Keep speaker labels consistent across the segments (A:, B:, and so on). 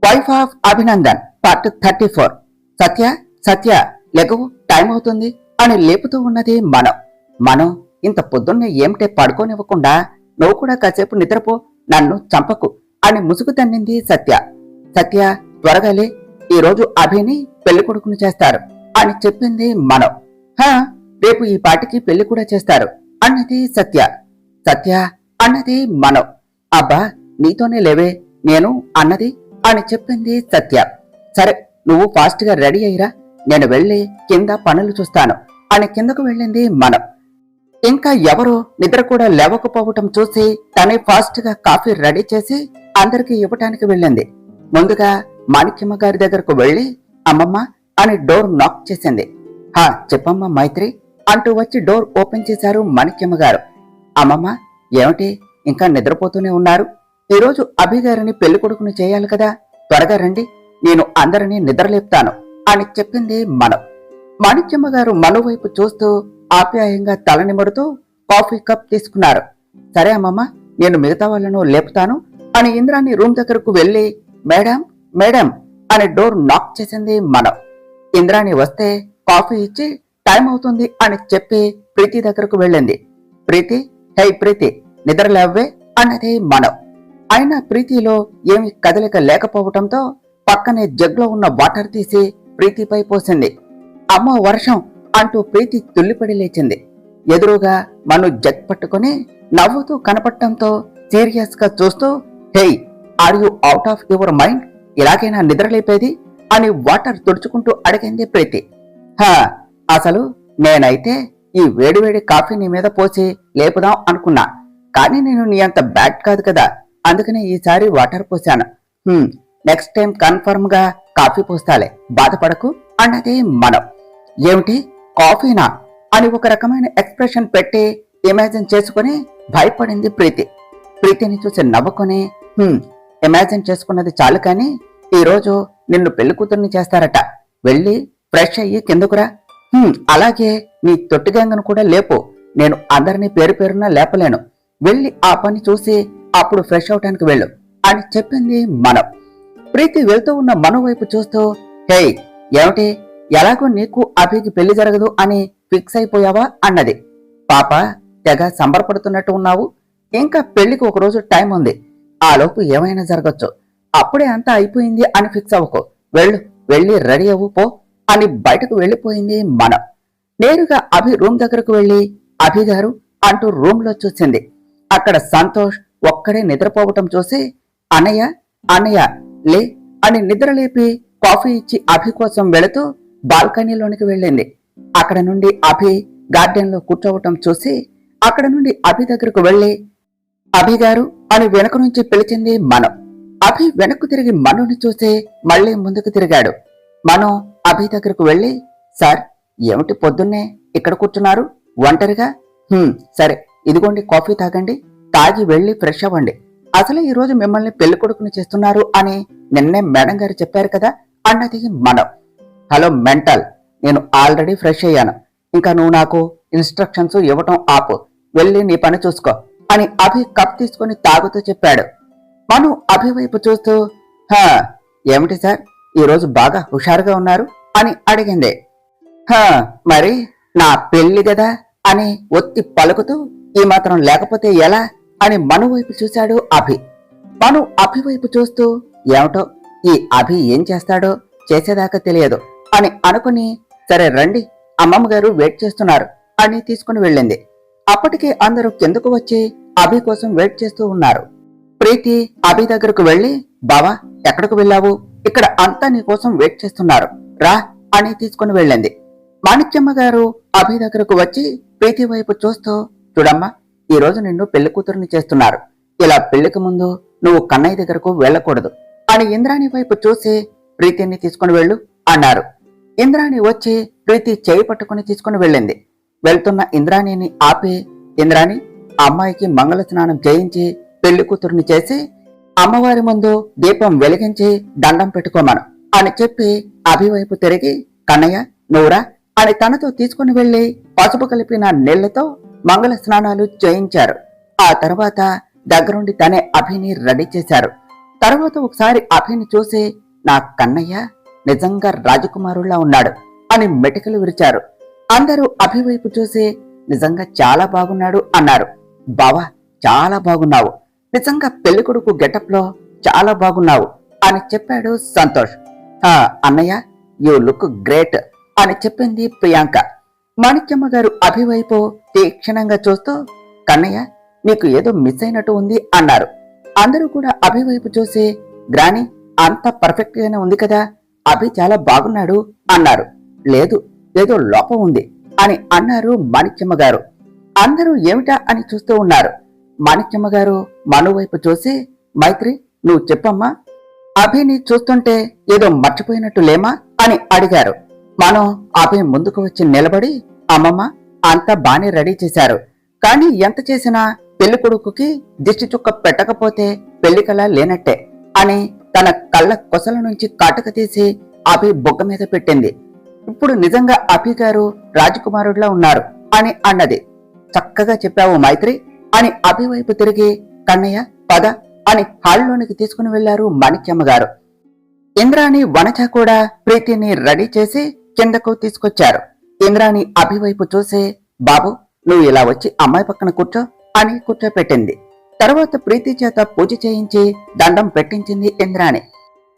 A: Wife of Abhinandan part 34. Satya Satya లెగవు, time అవుతుంది అని లేపుతూ ఉన్నది మనం ఇంత పొద్దున్నే ఏమిటే పడుకోనివ్వకుండా నువ్వు కూడా కాసేపు నిద్రపో, నన్ను చంపకు అని ముసుగు తన్నింది సత్య. సత్య త్వరగాలే, ఈరోజు అభిని పెళ్లి కొడుకుని చేస్తారు అని చెప్పింది హా, రేపు ఈ పాటికి పెళ్లి కూడా చేస్తారు అన్నది సత్య. సత్య అన్నది అబ్బా నీతోనే లేవే నేను అన్నది అని చెప్పింది సత్య. సరే నువ్వు ఫాస్ట్ గా రెడీ అయ్యిరా, నేను వెళ్ళి కింద పనులు చూస్తాను అని కిందకు వెళ్ళింది ఇంకా ఎవరో నిద్ర కూడా లేవకపోవటం చూసి తనే ఫాస్ట్ గా కాఫీ రెడీ చేసి అందరికి ఇవ్వటానికి వెళ్ళింది. ముందుగా మాణిక్యమ్మ గారి దగ్గరకు వెళ్లి అమ్మమ్మ అని డోర్ నాక్ చేసింది. హా చెప్పమ్మ మైత్రి అంటూ వచ్చి డోర్ ఓపెన్ చేశారు మాణిక్యమ్మ గారు. అమ్మమ్మ ఏమిటి ఇంకా నిద్రపోతూనే ఉన్నారు? ఈరోజు అభి గారిని పెళ్లి కొడుకుని చేయాలి కదా, త్వరగా రండి, నేను అందరినీ నిద్రలేపుతాను అని చెప్పింది మాణిక్యమ్మ గారు వైపు చూస్తూ ఆప్యాయంగా తల నిమురుతూ కాఫీ కప్ తీసుకున్నారు. సరే అమ్మమ్మ, నేను మిగతా వాళ్ళను లేపుతాను అని ఇంద్రాణి రూమ్ దగ్గరకు వెళ్లి మేడం మేడం అని డోర్ నాక్ చేసింది ఇంద్రాణి వస్తే కాఫీ ఇచ్చి టైం అవుతుంది అని చెప్పి ప్రీతి దగ్గరకు వెళ్ళింది. ప్రీతి, హై ప్రీతి, నిద్ర లేవే అన్నది అయినా ప్రీతిలో ఏమి కదలిక లేకపోవటంతో పక్కనే జగ్లో ఉన్న వాటర్ తీసి ప్రీతిపై పోసింది. అమ్మో వర్షం అంటూ ప్రీతి తుల్లిపడి లేచింది. ఎదురుగా జగ్ పట్టుకుని నవ్వుతూ కనపడటంతో సీరియస్ గా చూస్తూ hey, are you out of your mind, ఇలాగైనా నిద్రలేపేది అని వాటర్ తుడుచుకుంటూ అడిగింది ప్రీతి. హా, అసలు నేనైతే ఈ వేడివేడి కాఫీ నీ మీద పోసి లేపుదాం అనుకున్నా, కానీ నేను నీ అంత బ్యాడ్ కాదు కదా, అందుకనే ఈసారి వాటర్ పోసాను. నెక్స్ట్ టైం కన్ఫర్మ్ గా కాఫీ పోస్తాలే, బాధపడకు అన్నది ఏమిటి కాఫీనా అని ఒక రకమైన ఎక్స్ప్రెషన్ పెట్టి ఇమాజిన్ చేసుకుని భయపడింది ప్రీతి. ప్రీతిని చూసి నవ్వుకొని ఇమాజిన్ చేసుకున్నది చాలు కాని ఈరోజు నిన్ను పెళ్లి కూతుర్ని చేస్తారట, వెళ్ళి ఫ్రెష్ అయ్యి కిందకురా. అలాగే నీ తొట్టిగంగను కూడా లేపు, నేను అందరినీ పేరు పేరున లేపలేను, వెళ్ళి ఆ పని చూసి అప్పుడు ఫ్రెష్ అవటానికి వెళ్ళు అని చెప్పింది ప్రీతి వెళ్తూ ఉన్న వైపు చూస్తూ హే ఏమిటి, ఎలాగో నీకు అభికి పెళ్లి జరగదు అని ఫిక్స్ అయిపోయావా అన్నది. పాప తెగ సంబరపడుతున్నట్టు ఉన్నావు, ఇంకా పెళ్లికి ఒక రోజు టైం ఉంది, ఆలోపు ఏమైనా జరగచ్చు, అప్పుడే అంతా అయిపోయింది అని ఫిక్స్ అవ్వకు, వెళ్ళు, వెళ్ళి రెడీ అవ్వు పో అని బయటకు వెళ్ళిపోయింది నేరుగా అభి రూమ్ దగ్గరకు వెళ్లి అభి గారు అంటూ రూమ్ లో చూసింది. అక్కడ సంతోష్ ఒక్కడే నిద్రపోవటం చూసి అన్నయ్య అన్నయ్య లే అని నిద్రలేపి కాఫీ ఇచ్చి అభి కోసం వెళుతూ బాల్కనీలోనికి వెళ్ళింది. అక్కడ నుండి అభి గార్డెన్ లో కూర్చోవటం చూసి అక్కడ నుండి అభి దగ్గరకు వెళ్లి అభి గారు అని వెనక నుంచి పిలిచింది అభి వెనక్కు తిరిగి మనుని చూసి మళ్లీ ముందుకు తిరిగాడు. అభి దగ్గరకు వెళ్లి సార్ ఏమిటి పొద్దున్నే ఇక్కడ కూర్చున్నారు ఒంటరిగా? సరే ఇదిగోండి కాఫీ తాగండి, తాగి వెళ్లి ఫ్రెష్ అవ్వండి, అసలు ఈ రోజు మిమ్మల్ని పెళ్లి కొడుకుని చేస్తున్నారు అని నిన్నే మేడం గారు చెప్పారు కదా అన్నది హలో మెంటల్, నేను ఆల్రెడీ ఫ్రెష్ అయ్యాను, ఇంకా నువ్వు నాకు ఇన్స్ట్రక్షన్స్ ఇవ్వటం ఆపు, వెళ్ళి నీ పని చూసుకో అని అభి కప్ తీసుకుని తాగుతూ చెప్పాడు. అభి వైపు చూస్తూ హా ఏమిటి సార్ ఈరోజు బాగా హుషారుగా ఉన్నారు అని అడిగింది. హా మరి నా పెళ్లి కదా అని ఒత్తి పలుకుతూ ఈ మాత్రం లేకపోతే ఎలా అని వైపు చూశాడు అభి. అభి వైపు చూస్తూ ఏమిటో ఈ అభి ఏం చేస్తాడో చేసేదాకా తెలియదు అని అనుకుని సరే రండి అమ్మమ్మ గారు వెయిట్ చేస్తున్నారు అని తీసుకుని వెళ్ళింది. అప్పటికే అందరూ కిందకు వచ్చి అభి కోసం వెయిట్ చేస్తూ ఉన్నారు. ప్రీతి అభి దగ్గరకు వెళ్లి బావా ఎక్కడికి వెళ్ళావు, ఇక్కడ అంతా నీ కోసం వెయిట్ చేస్తున్నారు, రా అని తీసుకుని వెళ్ళింది. మాణిక్యమ్మ గారు అభి దగ్గరకు వచ్చి ప్రీతి వైపు చూస్తూ చూడమ్మా, ఈ రోజు నిన్ను పెళ్లి కూతురుని చేస్తున్నారు, ఇలా పెళ్లికి ముందు నువ్వు కన్నయ్య దగ్గరకు వెళ్ళకూడదు అని ఇంద్రాణి వైపు చూసి ప్రీతిని తీసుకుని వెళ్ళు అన్నారు. ఇంద్రాణి వచ్చి ప్రీతి చేయి పట్టుకుని తీసుకుని వెళ్ళింది. వెళ్తున్న ఇంద్రాణిని ఆపి ఇంద్రాణి అమ్మాయికి మంగళ స్నానం చేయించి పెళ్లి కూతురుని చేసి అమ్మవారి ముందు దీపం వెలిగించి దండం పెట్టుకోమను అని చెప్పి అభి వైపు తిరిగి కన్నయ్య నువ్వురా అని తనతో తీసుకుని వెళ్లి పసుపు కలిపిన నీళ్లతో మంగళ స్నానాలు చేయించారు. ఆ తర్వాత దగ్గరుండి తనే అభిని రెడీ చేశారు. తర్వాత ఒకసారి అభిని చూసి, నా కన్నయ్య నిజంగా రాజకుమారుల్లా ఉన్నాడు అని మెటికలు విరిచారు. అందరూ అభి వైపు చూసి, నిజంగా చాలా బాగున్నాడు అన్నారు. బావా, చాలా బాగున్నావు, నిజంగా పెళ్లికొడుకు గెటప్లో చాలా బాగున్నావు అని చెప్పాడు సంతోష్. అన్నయ్య, యూ లుక్ గ్రేట్ అని చెప్పింది ప్రియాంక. మాణిక్యమ్మ గారు అభి వైపు తీక్షణంగా చూస్తూ, కన్నయ్య, మీకు ఏదో మిస్ అయినట్టు ఉంది అన్నారు. అందరూ కూడా అభి వైపు చూసి, గ్రాని, అంత పర్ఫెక్ట్ గానే ఉంది కదా, అభి చాలా బాగున్నాడు అన్నారు. లేదు, ఏదో లోపం ఉంది అని అన్నారు మాణిక్యమ్మ గారు. అందరూ ఏమిటా అని చూస్తూ ఉన్నారు. మాణిక్యమ్మ గారు మను వైపు చూసి, మైత్రి, నువ్వు చెప్పమ్మా, అభిని చూస్తుంటే ఏదో మర్చిపోయినట్టు లేమా అని అడిగారు. మనం అభి ముందుకు వచ్చి నిలబడి, అమ్మమ్మ, అంతా బానే రెడీ చేశారు, కానీ ఎంత చేసినా పెళ్లి కొడుకుకి దిష్టి చుక్క పెట్టకపోతే పెళ్లికలా లేనట్టే అని తన కళ్ళ కొసల నుంచి కాటుక తీసి అభి బొగ్గ మీద పెట్టింది. ఇప్పుడు నిజంగా అభి గారు రాజకుమారుడిలా ఉన్నారు అని అన్నది. చక్కగా చెప్పావు మైత్రి అని అభి వైపు తిరిగి, కన్నయ్య పద అని హాల్లోనికి తీసుకుని వెళ్లారు మాణిక్యమ్మ గారు. ఇంద్రాణి, వనజ కూడా ప్రీతిని రెడీ చేసి కిందకు తీసుకొచ్చారు. ఇంద్రాణి అభి వైపు చూసి, బాబు, నువ్వు ఇలా వచ్చి అమ్మాయి పక్కన కూర్చో అని కూర్చోపెట్టింది. తర్వాత ప్రీతి చేత పూజ చేయించి దండం పెట్టించింది ఇంద్రాణి.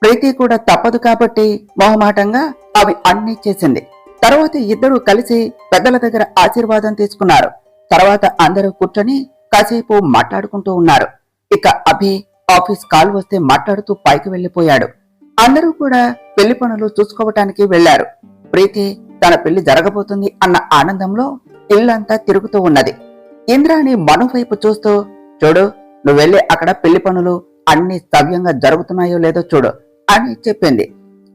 A: ప్రీతి కూడా తప్పదు కాబట్టి మొహమాటంగా అవి అన్నీ చేసింది. తర్వాత ఇద్దరూ కలిసి పెద్దల దగ్గర ఆశీర్వాదం తీసుకున్నారు. తర్వాత అందరూ కూర్చొని కాసేపు మాట్లాడుకుంటూ ఉన్నారు. ఇక అభి ఆఫీస్ కాల్ వస్తే మాట్లాడుతూ పైకి వెళ్లిపోయాడు. అందరూ కూడా పెళ్లి పనులు చూసుకోవటానికి వెళ్లారు. ప్రీతి తన పెళ్లి జరగబోతుంది అన్న ఆనందంలో ఇల్లంతా తిరుగుతూ ఉన్నది. ఇంద్రాణి మను వైపు చూస్తూ, చూడు, నువ్వు వెళ్ళి అక్కడ పెళ్లి పనులు అన్ని సవ్యంగా జరుగుతున్నాయో లేదో చూడు అని చెప్పింది.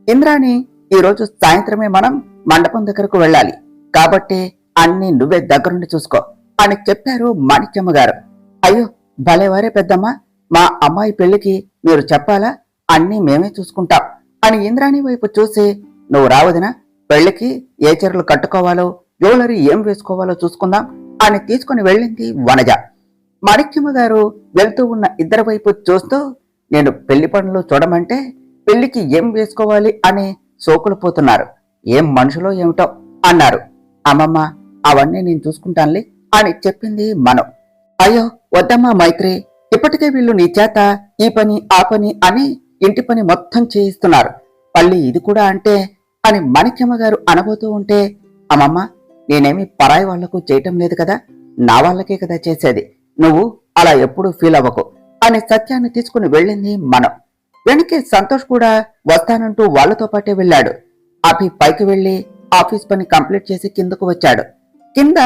A: ఇంద్రాణి, ఈరోజు సాయంత్రమే మనం మండపం దగ్గరకు వెళ్ళాలి కాబట్టి అన్ని నువ్వే దగ్గరుండి చూసుకో అని చెప్పారు మాణిక్యమ్మ గారు. అయ్యో భలేవారే పెద్దమ్మ, మా అమ్మాయి పెళ్లికి మీరు చెప్పాలా, అన్నీ మేమే చూసుకుంటాం అని ఇంద్రాణి వైపు చూసి, నువ్వు రావదినా, పెళ్లికి ఏ చీరలు కట్టుకోవాలో, జ్యువెలరీ ఏం వేసుకోవాలో చూసుకుందాం అని తీసుకుని వెళ్ళింది వనజ. మాణిక్యమ్మ గారు వెళ్తూ ఉన్న ఇద్దరి వైపు చూస్తూ, నేను పెళ్లి పనులు చూడమంటే పెళ్లికి ఏం వేసుకోవాలి అని సోకులు పోతున్నారు, ఏం మనుషులో ఏమిటో అన్నారు. అమ్మమ్మ, అవన్నీ నేను చూసుకుంటానులే అని చెప్పింది మనం. అయ్యో వద్దమ్మా మైత్రి, ఇప్పటికే వీళ్ళు నీ చేత ఈ పని ఆ పని అని ఇంటి పని మొత్తం చేయిస్తున్నారు, మళ్ళీ ఇది కూడా అంటే అని మాణిక్యమ్మ గారు అనబోతూ ఉంటే, అమ్మమ్మ, నేనేమి పరాయి వాళ్లకు చేయటం లేదు కదా, నా వాళ్ళకే కదా చేసేది, నువ్వు అలా ఎప్పుడూ ఫీల్ అవ్వకు అని సత్యాన్ని తీసుకుని వెళ్ళింది మనం. వెనకే సంతోష్ కూడా వస్తానంటూ వాళ్లతో పాటే వెళ్ళాడు. అభి పైకి వెళ్లి ఆఫీస్ పని కంప్లీట్ చేసి కిందకు వచ్చాడు. కింద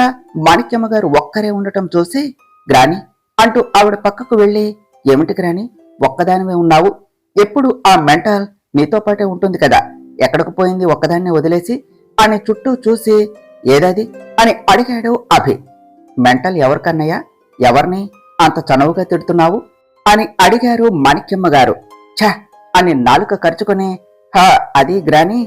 A: మాణిక్యమ్మ గారు ఒక్కరే ఉండటం చూసి, గ్రాని అంటూ ఆవిడ పక్కకు వెళ్లి, ఏమిటి గ్రాని, ఒక్కదానివే ఉన్నావు, ఎప్పుడు ఆ మెంటల్ నీతో పాటే ఉంటుంది కదా, ఎక్కడికి పోయింది ఒక్కదాన్నే వదిలేసి అని చుట్టూ చూసి, ఏదది అని అడిగాడు అభి. మెంటల్ ఎవరికన్నయ్యా, ఎవరిని అంత చనువుగా తిడుతున్నావు అని అడిగారు మాణిక్యమ్మ గారు. ఛ అని నాలుక ఖర్చుకొని, అది గ్రాని,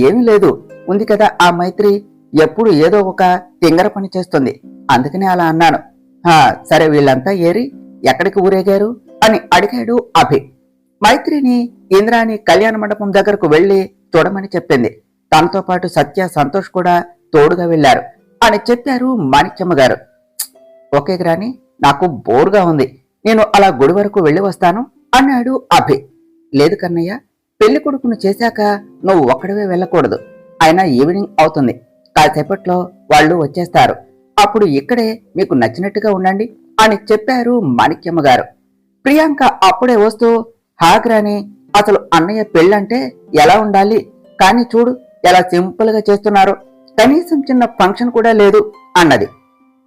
A: ఏమీ లేదు, ఉంది కదా ఆ మైత్రి, ఎప్పుడు ఏదో ఒక తింగర పని చేస్తుంది, అందుకనే అలా అన్నాను. సరే, వీళ్ళంతా ఏరి ఎక్కడికి ఊరేగారు అని అడిగాడు అభి. మైత్రిని ఇంద్రాణి కళ్యాణ మండపం దగ్గరకు వెళ్లి చూడమని చెప్పింది. తనతో పాటు సత్య, సంతోష్ కూడా తోడుగా వెళ్లారు అని చెప్పారు మాణిక్యమ్మ గారు. ఓకే గ్రాని, నాకు బోర్గా ఉంది, నేను అలా గుడి వరకు వెళ్లి వస్తాను అన్నాడు అభి. లేదు కన్నయ్య, పెళ్లి కొడుకును చేశాక నువ్వు ఒక్కడవే వెళ్ళకూడదు, అయినా ఈవినింగ్ అవుతుంది, కాసేపట్లో వాళ్ళు వచ్చేస్తారు, అప్పుడు ఇక్కడే మీకు నచ్చినట్టుగా ఉండండి అని చెప్పారు మాణిక్యమ్మ గారు. ప్రియాంక అప్పుడే వస్తూ, హాగ్రాని, అసలు అన్నయ్య పెళ్ళంటే ఎలా ఉండాలి, కానీ చూడు ఎలా సింపుల్ గా చేస్తున్నారు, కనీసం చిన్న ఫంక్షన్ కూడా లేదు అన్నది.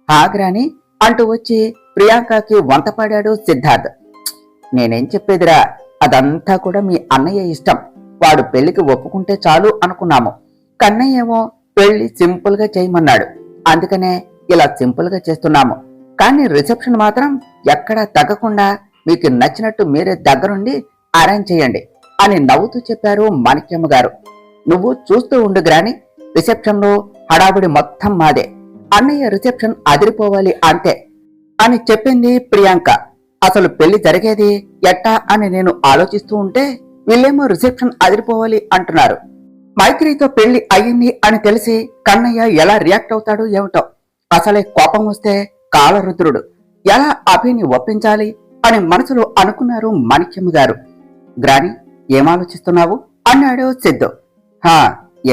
A: హాగ్రాని అంటూ వచ్చి ప్రియాంకకి వంతపాడాడు సిద్ధార్థ్. నేనేం చెప్పేదిరా, అదంతా కూడా మీ అన్నయ్య ఇష్టం, వాడు పెళ్లికి ఒప్పుకుంటే చాలు అనుకున్నాము, కన్నయ్య ఏమో పెళ్లి సింపుల్ గా చేయమన్నాడు, అందుకనే ఇలా సింపుల్ గా చేస్తున్నాము, కానీ రిసెప్షన్ మాత్రం ఎక్కడా తగ్గకుండా మీకు నచ్చినట్టు మీరే దగ్గరుండి అరేంజ్ చేయండి అని నవ్వుతూ చెప్పారు మాణిక్యమ్మ గారు. నువ్వు చూస్తూ ఉండు గ్రాని, రిసెప్షన్ లో హడావుడి మొత్తం మాదే, అన్నయ్య రిసెప్షన్ అదిరిపోవాలి అంతే అని చెప్పింది ప్రియాంక. అసలు పెళ్లి జరిగేది ఎట్టా అని నేను ఆలోచిస్తూ ఉంటే వీళ్ళేమో రిసెప్షన్ అదిరిపోవాలి అంటున్నారు. మైత్రితో పెళ్లి అయ్యింది అని తెలిసి కన్నయ్య ఎలా రియాక్ట్ అవుతాడు ఏమిటో. అసలే కోపం వస్తే కాలరుద్రుడు. ఎలా అభిని ఒప్పించాలి అని మనసులో అనుకున్నారు మాణిక్యమ్మ గారు. గ్రాని, ఏం ఆలోచిస్తున్నావు అన్నాడు సిద్ధు. హా,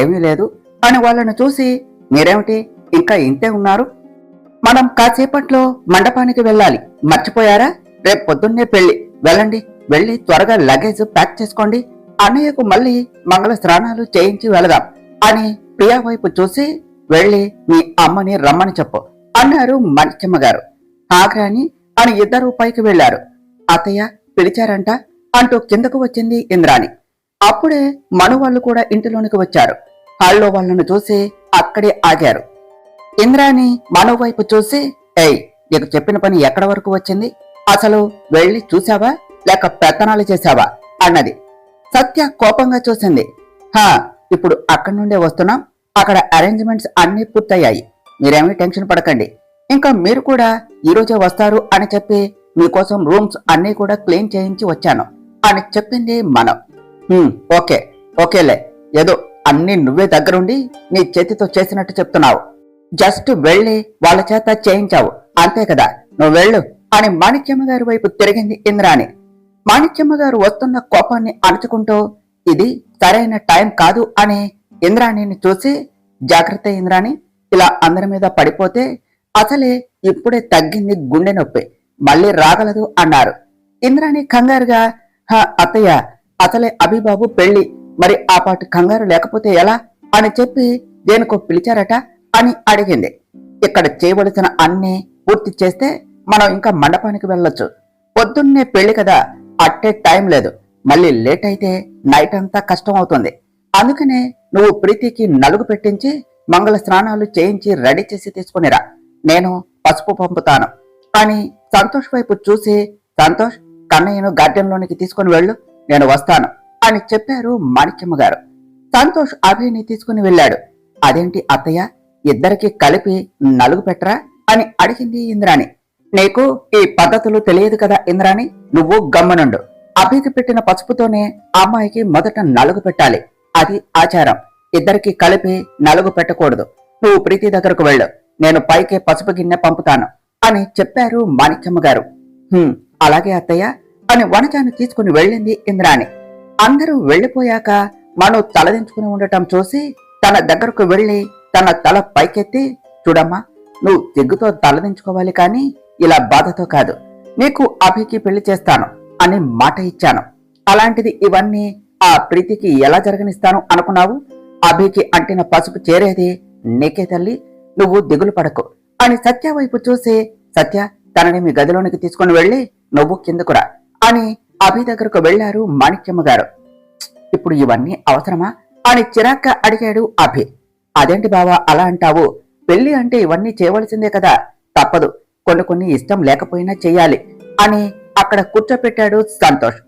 A: ఏమీ లేదు అని వాళ్ళను చూసి, మీరేమిటి ఇంకా ఇంతే ఉన్నారు? మనం కాసేపట్లో మండపానికి వెళ్ళాలి, మర్చిపోయారా? రేపు పొద్దున్నే పెళ్లి, వెళ్ళండి, వెళ్ళి త్వరగా లగేజ్ ప్యాక్ చేసుకోండి. అన్నయ్యకు మళ్ళీ మంగళ స్నానాలు చేయించి వెళదాం అని ప్రియా వైపు చూసి, వెళ్ళి మీ అమ్మని రమ్మని చెప్పు అన్నారు మాణిక్యమ్మ గారు. ఆగ్రాని అని ఇద్దరూ పైకి వెళ్లారు. అత్తయ్య పిలిచారంట అంటూ కిందకు వచ్చింది ఇంద్రాణి. అప్పుడే మను వాళ్ళు కూడా ఇంటిలోనికి వచ్చారు. హాల్లో వాళ్ళను చూసి అక్కడే ఆగారు. ఇంద్రాణి మను వైపు చూసి, ఏయ్, నీకు చెప్పిన పని ఎక్కడ వరకు వచ్చింది? అసలు వెళ్ళి చూసావా లేక పెత్తనాలు చేశావా అన్నది. సత్య కోపంగా చూసింది. హా, ఇప్పుడు అక్కడి నుండే వస్తున్నాం, అక్కడ అరేంజ్మెంట్స్ అన్నీ పూర్తయ్యాయి, మీరేమీ టెన్షన్ పడకండి. ఇంకా మీరు కూడా ఈరోజే వస్తారు అని చెప్పి మీకోసం రూమ్స్ అన్నీ కూడా క్లీన్ చేయించి వచ్చాను అని చెప్పింది మనం. ఓకే, ఓకేలే, ఏదో అన్నీ నువ్వే దగ్గరుండి నీ చేతితో చేసినట్టు చెప్తున్నావు. జస్ట్ వెళ్ళి వాళ్ళ చేత చేయించావు అంతే కదా, నువ్వు వెళ్ళు అని మాణిక్యమ్మ గారి వైపు తిరిగింది ఇంద్రాణి. మాణిక్యమ్మ గారు వస్తున్న కోపాన్ని అణుచుకుంటూ, ఇది సరైన టైం కాదు అని ఇంద్రాణిని చూసి, జాగ్రత్త ఇంద్రాణి, ఇలా అందరి మీద పడిపోతే అసలే ఇప్పుడే తగ్గింది గుండె నొప్పి, మళ్ళీ రాగలదు అన్నారు. ఇంద్రాణి కంగారుగా, అత్తయ్య, అసలే అభిబాబు పెళ్లి, మరి ఆ పాటు కంగారు లేకపోతే ఎలా అని చెప్పి దేనికో పిలిచారట అని అడిగింది. ఇక్కడ చేయవలసిన అన్నీ పూర్తి చేస్తే మనం ఇంకా మండపానికి వెళ్ళొచ్చు. పొద్దున్నే పెళ్లి కదా, అట్టే టైం లేదు, మళ్ళీ లేట్ అయితే నైట్ అంతా కష్టం అవుతుంది. అందుకనే నువ్వు ప్రీతికి నలుగు పెట్టించి మంగళ స్నానాలు చేయించి రెడీ చేసి తీసుకునిరా, నేను పసుపు పంపుతాను అని సంతోష్ వైపు చూసి, సంతోష్, కన్నయ్యను గార్డెన్లోనికి తీసుకుని వెళ్ళు, నేను వస్తాను అని చెప్పారు మాణిక్యమ్మ గారు. సంతోష్ అభిని తీసుకుని వెళ్ళాడు. అదేంటి అత్తయ్య, ఇద్దరికి కలిపి నలుగు పెట్టరా అని అడిగింది ఇంద్రాణి. నీకు ఈ పద్ధతులు తెలియదు కదా ఇంద్రాణి, నువ్వు గమ్మనుండు. అభికి పెట్టిన పసుపుతోనే అమ్మాయికి మొదట నలుగు పెట్టాలి, అది ఆచారం. ఇద్దరికి కలిపి నలుగు పెట్టకూడదు. నువ్వు ప్రీతి దగ్గరకు వెళ్ళు, నేను పైకే పసుపు గిన్నె పంపుతాను అని చెప్పారు మాణిక్యమ్మ గారు. అలాగే అత్తయ్య అని వనజాను తీసుకుని వెళ్ళింది ఇంద్రాణి. అందరూ వెళ్లిపోయాక మను తలదించుకుని ఉండటం చూసి తన దగ్గరకు వెళ్లి తన తల పైకెత్తి, చూడమ్మా, నువ్వు సిగ్గుతో తలదించుకోవాలి కానీ ఇలా బాధతో కాదు. నీకు అభికి పెళ్లి చేస్తాను అని మాట ఇచ్చాను. అలాంటిది ఇవన్నీ ఆ ప్రీతికి ఎలా జరగనిస్తాను అనుకున్నావు? అభికి అంటిన పసుపు చేరేది నీకే తల్లి, నువ్వు దిగులు పడకు అని సత్య వైపు చూసి, సత్య, తనని మీ గదిలోనికి తీసుకుని వెళ్ళి నువ్వు కిందకురా అని అభి దగ్గరకు వెళ్లారు మాణిక్యమ్మ గారు. ఇప్పుడు ఇవన్నీ అవసరమా అని చిరాగ్గా అడిగాడు అభి. అదేంటి బావా అలా అంటావు? పెళ్లి అంటే ఇవన్నీ చేయవలసిందే కదా, తప్పదు, కొన్ని ఇష్టం లేకపోయినా చెయ్యాలి అని అక్కడ కూర్చోపెట్టాడు సంతోష్.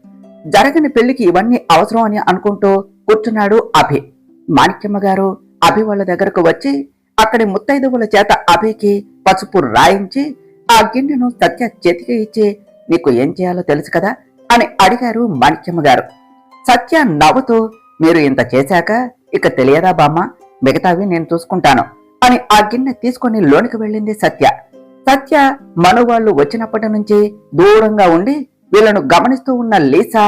A: జరగని పెళ్లికి ఇవన్నీ అవసరం అని అనుకుంటూ కూర్చున్నాడు అభి. మాణిక్యమ్మ గారు అభి వాళ్ళ దగ్గరకు వచ్చి అక్కడి ముత్తైదువుల చేత అభికి పసుపు రాయించి ఆ గిన్నెను సత్య చేతికి ఇచ్చి, నీకు ఏం చేయాలో తెలుసు కదా అని అడిగారు మాణిక్యమ్మ గారు. సత్య నవ్వుతూ, మీరు ఇంత చేశాక ఇక తెలియదా బామ్మ, మిగతావి నేను చూసుకుంటాను అని ఆ గిన్నె తీసుకుని లోనికి వెళ్ళింది సత్య. సత్య మను వాళ్ళు వచ్చినప్పటి నుంచి దూరంగా ఉండి వీళ్లను గమనిస్తూ ఉన్న లీసా,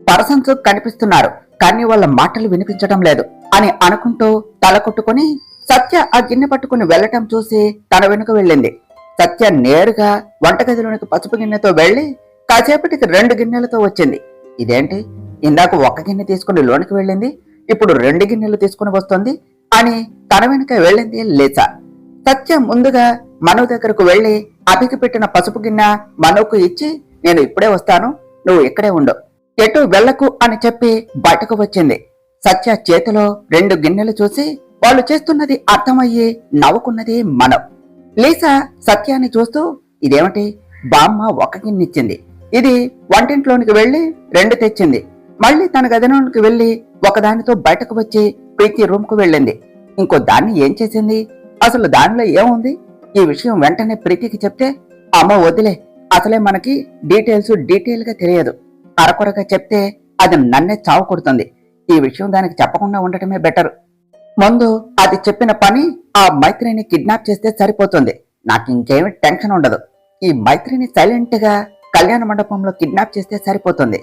A: పర్సన్స్ కనిపిస్తున్నారు కానీ వాళ్ళ మాటలు వినిపించడం లేదు అని అనుకుంటూ తల కొట్టుకుని సత్య ఆ గిన్నె పట్టుకుని వెళ్లటం చూసి తన వెనుక వెళ్ళింది. సత్య నేరుగా వంటగదిలోనికి పసుపు గిన్నెతో వెళ్లి కాసేపటికి 2 గిన్నెలతో వచ్చింది. ఇదేంటి, ఇందాక 1 గిన్నె తీసుకుని లోనికి వెళ్ళింది, ఇప్పుడు 2 గిన్నెలు తీసుకుని వస్తుంది అని తన వెనుక వెళ్ళింది లీసా. సత్య ముందుగా మను దగ్గరకు వెళ్లి అభికి పెట్టిన పసుపు గిన్నె మనుకు ఇచ్చి, నేను ఇప్పుడే వస్తాను, నువ్వు ఇక్కడే ఉండు, ఎటు వెళ్లకు అని చెప్పి బయటకు వచ్చింది. సత్య చేతిలో 2 గిన్నెలు చూసి వాళ్ళు చేస్తున్నది అర్థమయ్యి నవ్వుకున్నది మనం. లీసా సత్యాన్ని చూస్తూ, ఇదేమిటి, బామ్మ 1 గిన్నె ఇచ్చింది, ఇది వంటింట్లోనికి వెళ్లి 2 తెచ్చింది, మళ్ళీ తన గదిలోనికి వెళ్లి ఒకదానితో బయటకు వచ్చి ప్రీతి రూమ్ కు వెళ్ళింది, ఇంకో దాన్ని ఏం చేసింది, అసలు దానిలో ఏముంది? ఈ విషయం వెంటనే ప్రీతికి చెప్తే, అమ్మ వదిలే, అసలే మనకి డీటెయిల్ గా తెలియదు. అరకొరగా చెప్తే అది నన్నే చావు కొడుతుంది. ఈ విషయం దానికి చెప్పకుండా ఉండటమే బెటర్. ముందు అది చెప్పిన పని ఆ మైత్రిని కిడ్నాప్ చేస్తే సరిపోతుంది. నాకు ఇంకేమి టెన్షన్ ఉండదు. ఈ మైత్రిని సైలెంట్ గా కళ్యాణ మండపంలో కిడ్నాప్ చేస్తే సరిపోతుంది.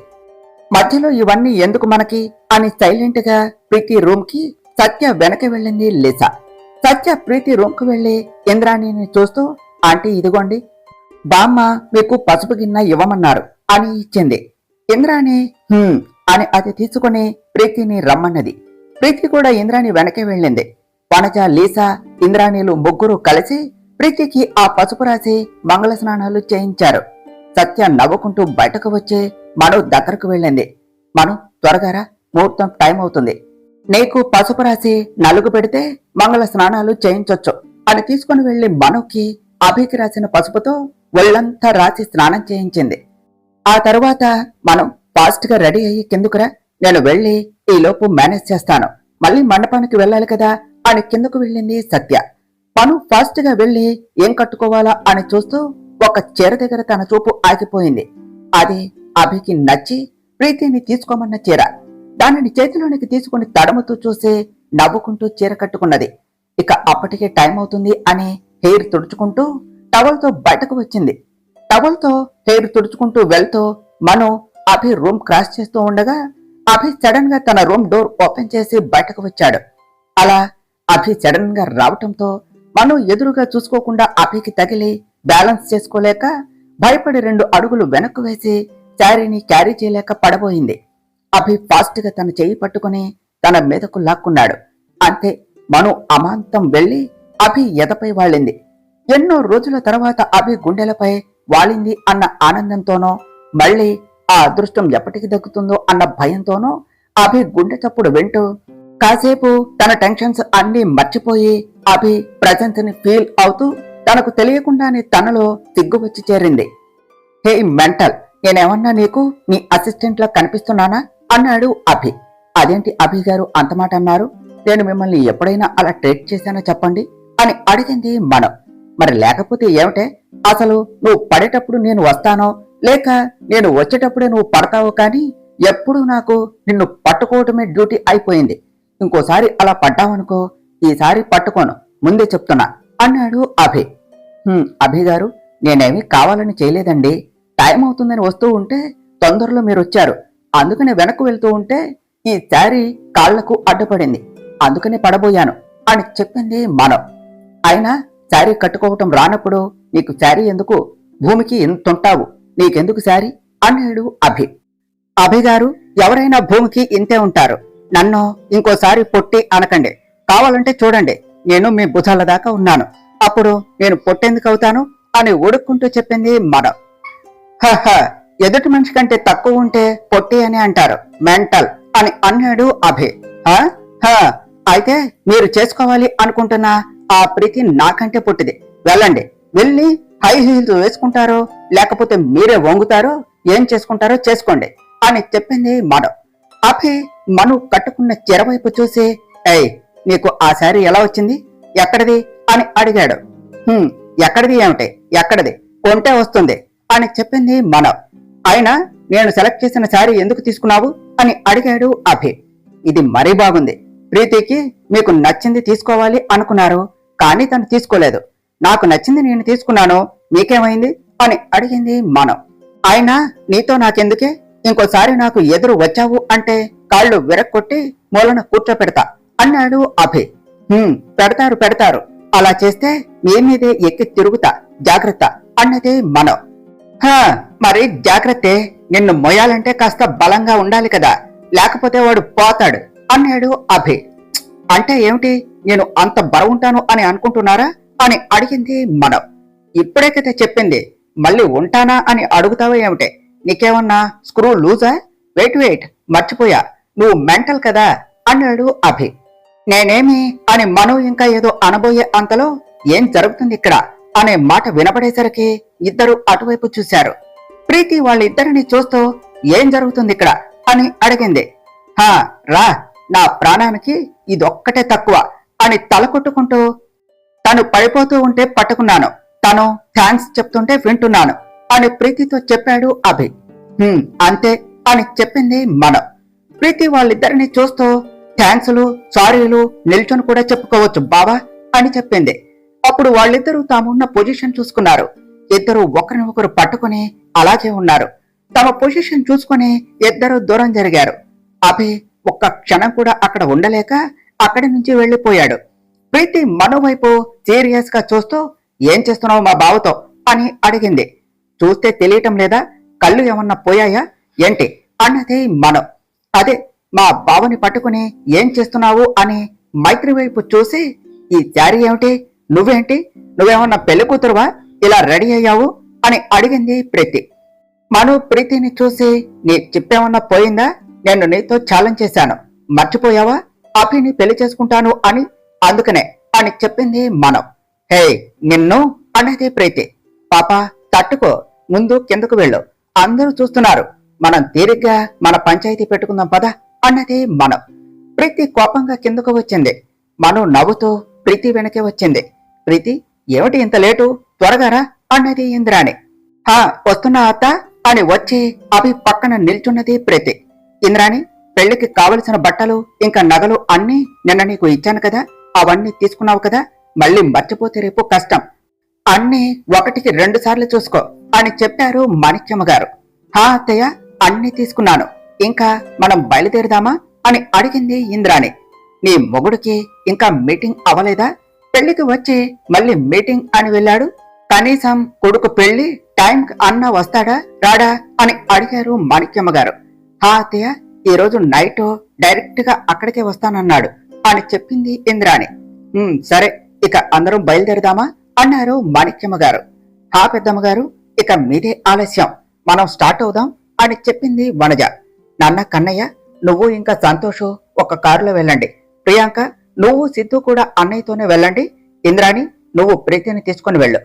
A: మధ్యలో ఇవన్నీ ఎందుకు మనకి అని సైలెంట్ గా ప్రీతి రూమ్ కి సత్య వెనక వెళ్ళింది లిసా. సత్య ప్రీతి రూమ్ కు వెళ్లి ఇంద్రాణిని చూస్తూ, ఆంటీ ఇదిగోండి, బామ్మ మీకు పసుపు గిన్నె ఇవ్వమన్నారు అని ఇచ్చింది. ఇంద్రాణి అని అది తీసుకుని ప్రీతిని రమ్మన్నది. ప్రీతి కూడా ఇంద్రాణి వెనకే వెళ్ళింది. వనజ, లీసా, ఇంద్రాణిలు ముగ్గురు కలిసి ప్రీతికి ఆ పసుపు రాసి మంగళ స్నానాలు చేయించారు. సత్య నవ్వుకుంటూ బయటకు వచ్చి మను దగ్గరకు వెళ్ళింది. మను, త్వరగారా, ముహూర్తం టైం అవుతుంది. నీకు పసుపు రాసి నలుగు పెడితే మంగళ స్నానాలు చేయించొచ్చు అని తీసుకుని వెళ్లి మనుకి అభికి రాసిన పసుపుతో ఒళ్ళంతా రాసి స్నానం చేయించింది. ఆ తరువాత మనం ఫాస్ట్ గా రెడీ అయ్యి కిందకురా, నేను వెళ్లి ఈలోపు మేనేజ్ చేస్తాను, మళ్ళీ మండపానికి వెళ్ళాలి కదా అని కిందకు వెళ్ళింది సత్య. మను ఫాస్ట్ గా వెళ్లి ఏం కట్టుకోవాలా అని చూస్తూ ఒక చీర దగ్గర తన చూపు ఆగిపోయింది. అది అభికి నచ్చి ప్రీతిని తీసుకోమన్న చీర. దానిని చేతిలోనికి తీసుకుని తడుముతూ చూసి నవ్వుకుంటూ చీర కట్టుకున్నది. ఇక అప్పటికే టైం అవుతుంది అని హెయిర్ తుడుచుకుంటూ టవల్తో బయటకు వచ్చింది. టవల్తో హెయిర్ తుడుచుకుంటూ వెళ్తూ మను అభి రూమ్ క్రాస్ చేస్తూ ఉండగా అభి సడన్ గా తన రూమ్ డోర్ ఓపెన్ చేసి బయటకు వచ్చాడు. అలా అభి సడన్ గా రావటంతో మను ఎదురుగా చూసుకోకుండా అభికి తగిలి బ్యాలెన్స్ చేసుకోలేక భయపడి 2 అడుగులు వెనక్కు వేసి శారీని క్యారీ చేయలేక పడబోయింది. అభి ఫాస్ట్ గా తన చెయ్యి పట్టుకుని తన మీదకు లాక్కున్నాడు. అంతే, మను అమాంతం వెళ్లి అభి ఎదపై వాలింది. ఎన్నో రోజుల తర్వాత అభి గుండెలపై వాలింది అన్న ఆనందంతోనో, మళ్లీ ఆ అదృష్టం ఎప్పటికి దక్కుతుందో అన్న భయంతోనో అభి గుండె చప్పుడు వింటూ కాసేపు తన టెన్షన్స్ అన్ని మర్చిపోయి అభి ప్రెజెన్స్ ని ఫీల్ అవుతూ తనకు తెలియకుండానే తనలో సిగ్గు వచ్చి చేరింది. హే మెంటల్, నేనేమన్నా నీకు నీ అసిస్టెంట్ లా కనిపిస్తున్నానా అన్నాడు అభి. అదేంటి అభి గారు అంత మాట అన్నారు? నేను మిమ్మల్ని ఎప్పుడైనా అలా ట్రీట్ చేశానో చెప్పండి అని అడిగింది మనం. మరి లేకపోతే ఏమిటే, అసలు నువ్వు పడేటప్పుడు నేను వస్తానో లేక నేను వచ్చేటప్పుడే నువ్వు పడతావో, కానీ ఎప్పుడు నాకు నిన్ను పట్టుకోవటమే డ్యూటీ అయిపోయింది. ఇంకోసారి అలా పడ్డావనుకో, ఈసారి పట్టుకోను, ముందే చెప్తున్నా అన్నాడు అభి. అభి గారు, నేనేమీ కావాలని చేయలేదండి. టైం అవుతుందని వస్తూ ఉంటే తొందరలో మీరు వచ్చారు, అందుకనే వెనక్కు వెళ్తూ ఉంటే ఈ శారీ కాళ్లకు అడ్డుపడింది, అందుకనే పడబోయాను అని చెప్పింది మనం. అయినా శారీ కట్టుకోవటం రానప్పుడు నీకు శారీ ఎందుకు, భూమికి ఎంతుంటావు, నీకెందుకు శారీ అన్నాడు అభి. అభి గారు, ఎవరైనా భూమికి ఇంతే ఉంటారు, నన్ను ఇంకోసారి పొట్టి అనకండి. కావాలంటే చూడండి, నేను మీ భుజాల దాకా ఉన్నాను, అప్పుడు నేను పొట్టెందుకు అవుతాను అని ఉడుక్కుంటూ చెప్పింది మనం. హహ, ఎదుటి మనిషి కంటే తక్కువ ఉంటే పొట్టి అని అంటారు, మెంటల్ అని అన్నాడు అభి. అయితే మీరు చేసుకోవాలి అనుకుంటున్న ఆ ప్రీతి నాకంటే పొట్టిది, వెళ్ళండి, వెళ్ళి హై హీల్స్ వేసుకుంటారో లేకపోతే మీరే వంగుతారో, ఏం చేసుకుంటారో చేసుకోండి అని చెప్పింది మనం. అభి మను కట్టుకున్న చెరవైపు చూసి, ఏయ్, నీకు ఆ శారీ ఎలా వచ్చింది, ఎక్కడిది అని అడిగాడు. ఎక్కడిది ఏమిటి, ఎక్కడిది, కొంటే వస్తుంది అని చెప్పింది మనం. అయినా నేను సెలెక్ట్ చేసిన శారీ ఎందుకు తీసుకున్నావు అని అడిగాడు అభి. ఇది మరీ బాగుంది, ప్రీతికి మీకు నచ్చింది తీసుకోవాలి అనుకున్నారు, కానీ తను తీసుకోలేదు, నాకు నచ్చింది నేను తీసుకున్నాను, మీకేమైంది అని అడిగింది మనం. అయినా నీతో నాకెందుకే, ఇంకోసారి నాకు ఎదురు వచ్చావు అంటే కాళ్ళు విరక్కొట్టి మూలన కూర్చోపెడతా అన్నాడు అభి. పెడతారు పెడతారు, అలా చేస్తే మీ మీదే ఎక్కి తిరుగుతా, జాగ్రత్త అన్నది మనం. మరి జాగ్రత్తే, నిన్ను మొయ్యాలంటే కాస్త బలంగా ఉండాలి కదా, లేకపోతే వాడు పోతాడు అన్నాడు అభి. అంటే ఏమిటి, నేను అంత బరువుంటాను అని అనుకుంటున్నారా అని అడిగింది మనం. ఇప్పుడే కదా చెప్పింది, మళ్ళీ ఉంటానా అని అడుగుతావో ఏమిటే, నీకేమన్నా స్క్రూ లూజా, వెయిట్ మర్చిపోయా, నువ్వు మెంటల్ కదా అన్నాడు అభి. నేనేమి అని మను ఇంకా ఏదో అనబోయే అంతలో ఏం జరుగుతుంది ఇక్కడ అనే మాట వినపడేసరికి ఇద్దరు అటువైపు చూశారు. ప్రీతి వాళ్ళిద్దరిని చూస్తూ ఏం జరుగుతుంది ఇక్కడ అని అడిగింది. రా, నా ప్రాణానికి ఇదొక్కటే తక్కువ అని తల కొట్టుకుంటూ తను పడిపోతూ ఉంటే పట్టుకున్నాను, తను థ్యాంక్స్ చెప్తుంటే వింటున్నాను, అని ప్రీతితో చెప్పాడు అభి. అంతే అని చెప్పింది మనం. ప్రీతి వాళ్ళిద్దరిని చూస్తూ థ్యాంక్స్లు, సారీలు నిల్చొని కూడా చెప్పుకోవచ్చు బావా అని చెప్పింది. అప్పుడు వాళ్ళిద్దరూ తామున్న పొజిషన్ చూసుకున్నారు. ఇద్దరు ఒకరిని ఒకరు పట్టుకుని అలాగే ఉన్నారు. తమ పొజిషన్ చూసుకుని ఇద్దరు దూరం జరిగారు. అభి ఒక్క క్షణం కూడా అక్కడ ఉండలేక అక్కడి నుంచి వెళ్లిపోయాడు. ప్రీతి మను వైపు సీరియస్ గా చూస్తూ ఏం చేస్తున్నావు మా బావతో అని అడిగింది. చూస్తే తెలియటం లేదా, కళ్ళు ఏమన్నా పోయాయా ఏంటి అన్నది మను. అదే మా బావని పట్టుకుని ఏం చేస్తున్నావు అని మైత్రి వైపు చూసి, ఈ శారీ ఏమిటి, నువ్వేంటి, నువ్వేమన్నా పెళ్లి కూతురువా, ఇలా రెడీ అయ్యావు అని అడిగింది ప్రీతి. మను ప్రీతిని చూసి, నీ చెప్పేమన్నా పోయిందా, నేను నీతో ఛాలెంజ్ చేశాను, మర్చిపోయావా, అభిని పెళ్లి చేసుకుంటాను అని, అందుకనే అని చెప్పింది మనం. హే నిన్ను అన్నది ప్రీతి. పాప తట్టుకో, ముందు కిందకు వెళ్ళు, అందరూ చూస్తున్నారు, మనం తీరిగ్గా మన పంచాయతీ పెట్టుకుందాం పద అన్నది మనం. ప్రీతి కోపంగా కిందకు వచ్చింది. మను నవ్వుతూ ప్రీతి వెనకే వచ్చింది. ప్రీతి ఏమిటి ఇంత లేటు, త్వరగారా అన్నది ఇంద్రాణి. వస్తున్నా అత్త అని వచ్చి అభి పక్కన నిల్చున్నది ప్రీతి. ఇంద్రాణి, పెళ్లికి కావలసిన బట్టలు ఇంకా నగలు అన్నీ నిన్న నీకు ఇచ్చాను కదా, అవన్నీ తీసుకున్నావు కదా, మళ్ళీ మర్చిపోతే రేపు కష్టం, అన్నీ 1కి 2 సార్లు చూసుకో అని చెప్పారు మాణిక్యమ్మ గారు. అత్తయ్య, అన్నీ తీసుకున్నాను, ఇంకా మనం బయలుదేరదామా అని అడిగింది ఇంద్రాణి. నీ మొగుడికి ఇంకా మీటింగ్ అవలేదా, పెళ్లికి వచ్చి మళ్ళీ మీటింగ్ అని వెళ్ళాడు, కనీసం కొడుకు పెళ్లి టైంకి అన్నా వస్తాడా రాడా అని అడిగారు మాణిక్యమ్మ గారు. అత్తయ్య, ఈ రోజు నైట్ డైరెక్ట్ గా అక్కడికే వస్తానన్నాడు అని చెప్పింది ఇంద్రాణి. సరే, ఇక అందరం బయలుదేరదామా అన్నారు మాణిక్యమ్మ గారు. పెద్దమ్మ గారు, ఇక మీదే ఆలస్యం, మనం స్టార్ట్ అవుదాం అని చెప్పింది వనజ. నాన్న కన్నయ్య, నువ్వు ఇంకా సంతోషు ఒక కారులో వెళ్ళండి, ప్రియాంక నువ్వు సిద్ధు కూడా అన్నయ్యతోనే వెళ్ళండి, ఇంద్రాణి నువ్వు ప్రీతిని తీసుకుని వెళ్ళు,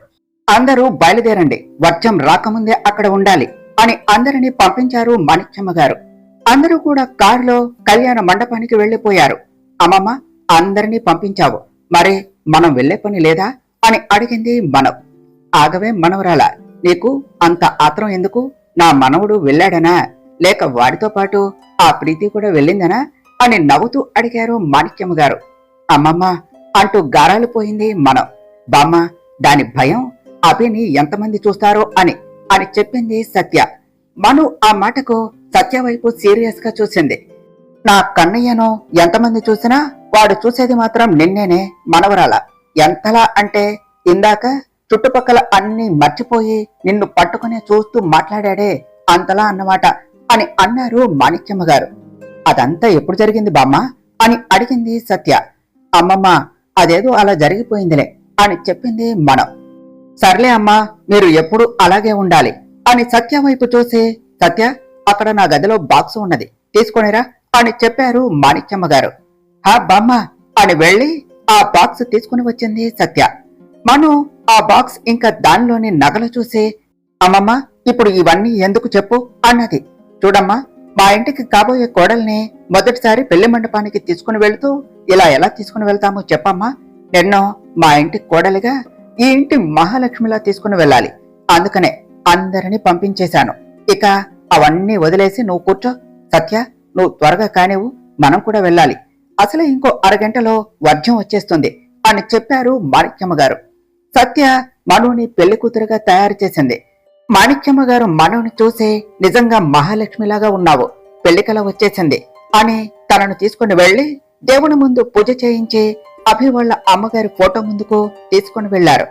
A: అందరూ బయలుదేరండి, వర్షం రాకముందే అక్కడ ఉండాలి అని అందరినీ పంపించారు మాణిక్యమ్మ గారు. అందరూ కూడా కారులో కళ్యాణ మండపానికి వెళ్లిపోయారు. అమ్మమ్మ, అందరినీ పంపించావు, మరి మనం వెళ్లే పని లేదా అని అడిగింది మనం. ఆగవే మనవరాల, నీకు అంత ఆత్రం ఎందుకు, నా మనవుడు వెళ్ళాడనా, లేక వాడితో పాటు ఆ ప్రీతి కూడా వెళ్ళిందనా అని నవ్వుతూ అడిగారు మాణిక్యమ్మ గారు. అమ్మమ్మ అంటూ గారాలు పోయింది మనం. బామ్మ, దాని భయం అభిని ఎంతమంది చూస్తారో అని అని చెప్పింది సత్య. మను ఆ మాటకు సత్య వైపు సీరియస్ గా చూసింది. నా కన్నయ్యను ఎంతమంది చూసినా వాడు చూసేది మాత్రం నిన్నేనే మనవరాల, ఎంతలా అంటే ఇందాక చుట్టుపక్కల అన్ని మర్చిపోయి నిన్ను పట్టుకునే చూస్తూ మాట్లాడాడే అంతలా అన్నమాట అని అన్నారు మాణిక్యమ్మ గారు. అదంతా ఎప్పుడు జరిగింది బామ్మ అని అడిగింది సత్య. అమ్మమ్మ, అదేదో అలా జరిగిపోయిందిలే అని చెప్పింది మనం. సర్లే అమ్మా, మీరు ఎప్పుడు అలాగే ఉండాలి అని సత్య వైపు చూసి, సత్య అక్కడ నా గదిలో బాక్స్ ఉన్నది తీసుకొనిరా అని చెప్పారు మాణిక్యమ్మ గారు. బామ్మ అని వెళ్లి ఆ బాక్స్ తీసుకుని వచ్చింది సత్య. మను ఆ బాక్స్ ఇంకా దానిలోని నగలు చూసి, అమ్మమ్మ ఇప్పుడు ఇవన్నీ ఎందుకు చెప్పు అన్నది. చూడమ్మా, మా ఇంటికి కాబోయే కోడల్ని మొదటిసారి పెళ్లి మండపానికి తీసుకుని వెళుతూ ఇలా ఎలా తీసుకుని వెళ్తామో చెప్పమ్మా, నిన్నో మా ఇంటి కోడలిగా ఈ ఇంటి మహాలక్ష్మిలా తీసుకుని వెళ్ళాలి, అందుకనే అందరినీ పంపించేశాను, ఇక అవన్నీ వదిలేసి నువ్వు కూర్చో, సత్య నువ్వు త్వరగా కానివ్వు, మనం కూడా వెళ్ళాలి, అసలే ఇంకో అరగంటలో వర్జం వచ్చేస్తుంది అని చెప్పారు మాణిక్యమ్మ గారు. సత్య మనుని పెళ్లి కూతురుగా తయారు చేసింది. మాణిక్యమ్మ గారు మనుని చూసి, నిజంగా మహాలక్ష్మిలాగా ఉన్నావు, పెళ్లికల వచ్చేసింది అని తనను తీసుకుని వెళ్లి దేవుని ముందు పూజ చేయించి అభి వాళ్ళ అమ్మగారి ఫోటో ముందుకు తీసుకుని వెళ్లారు.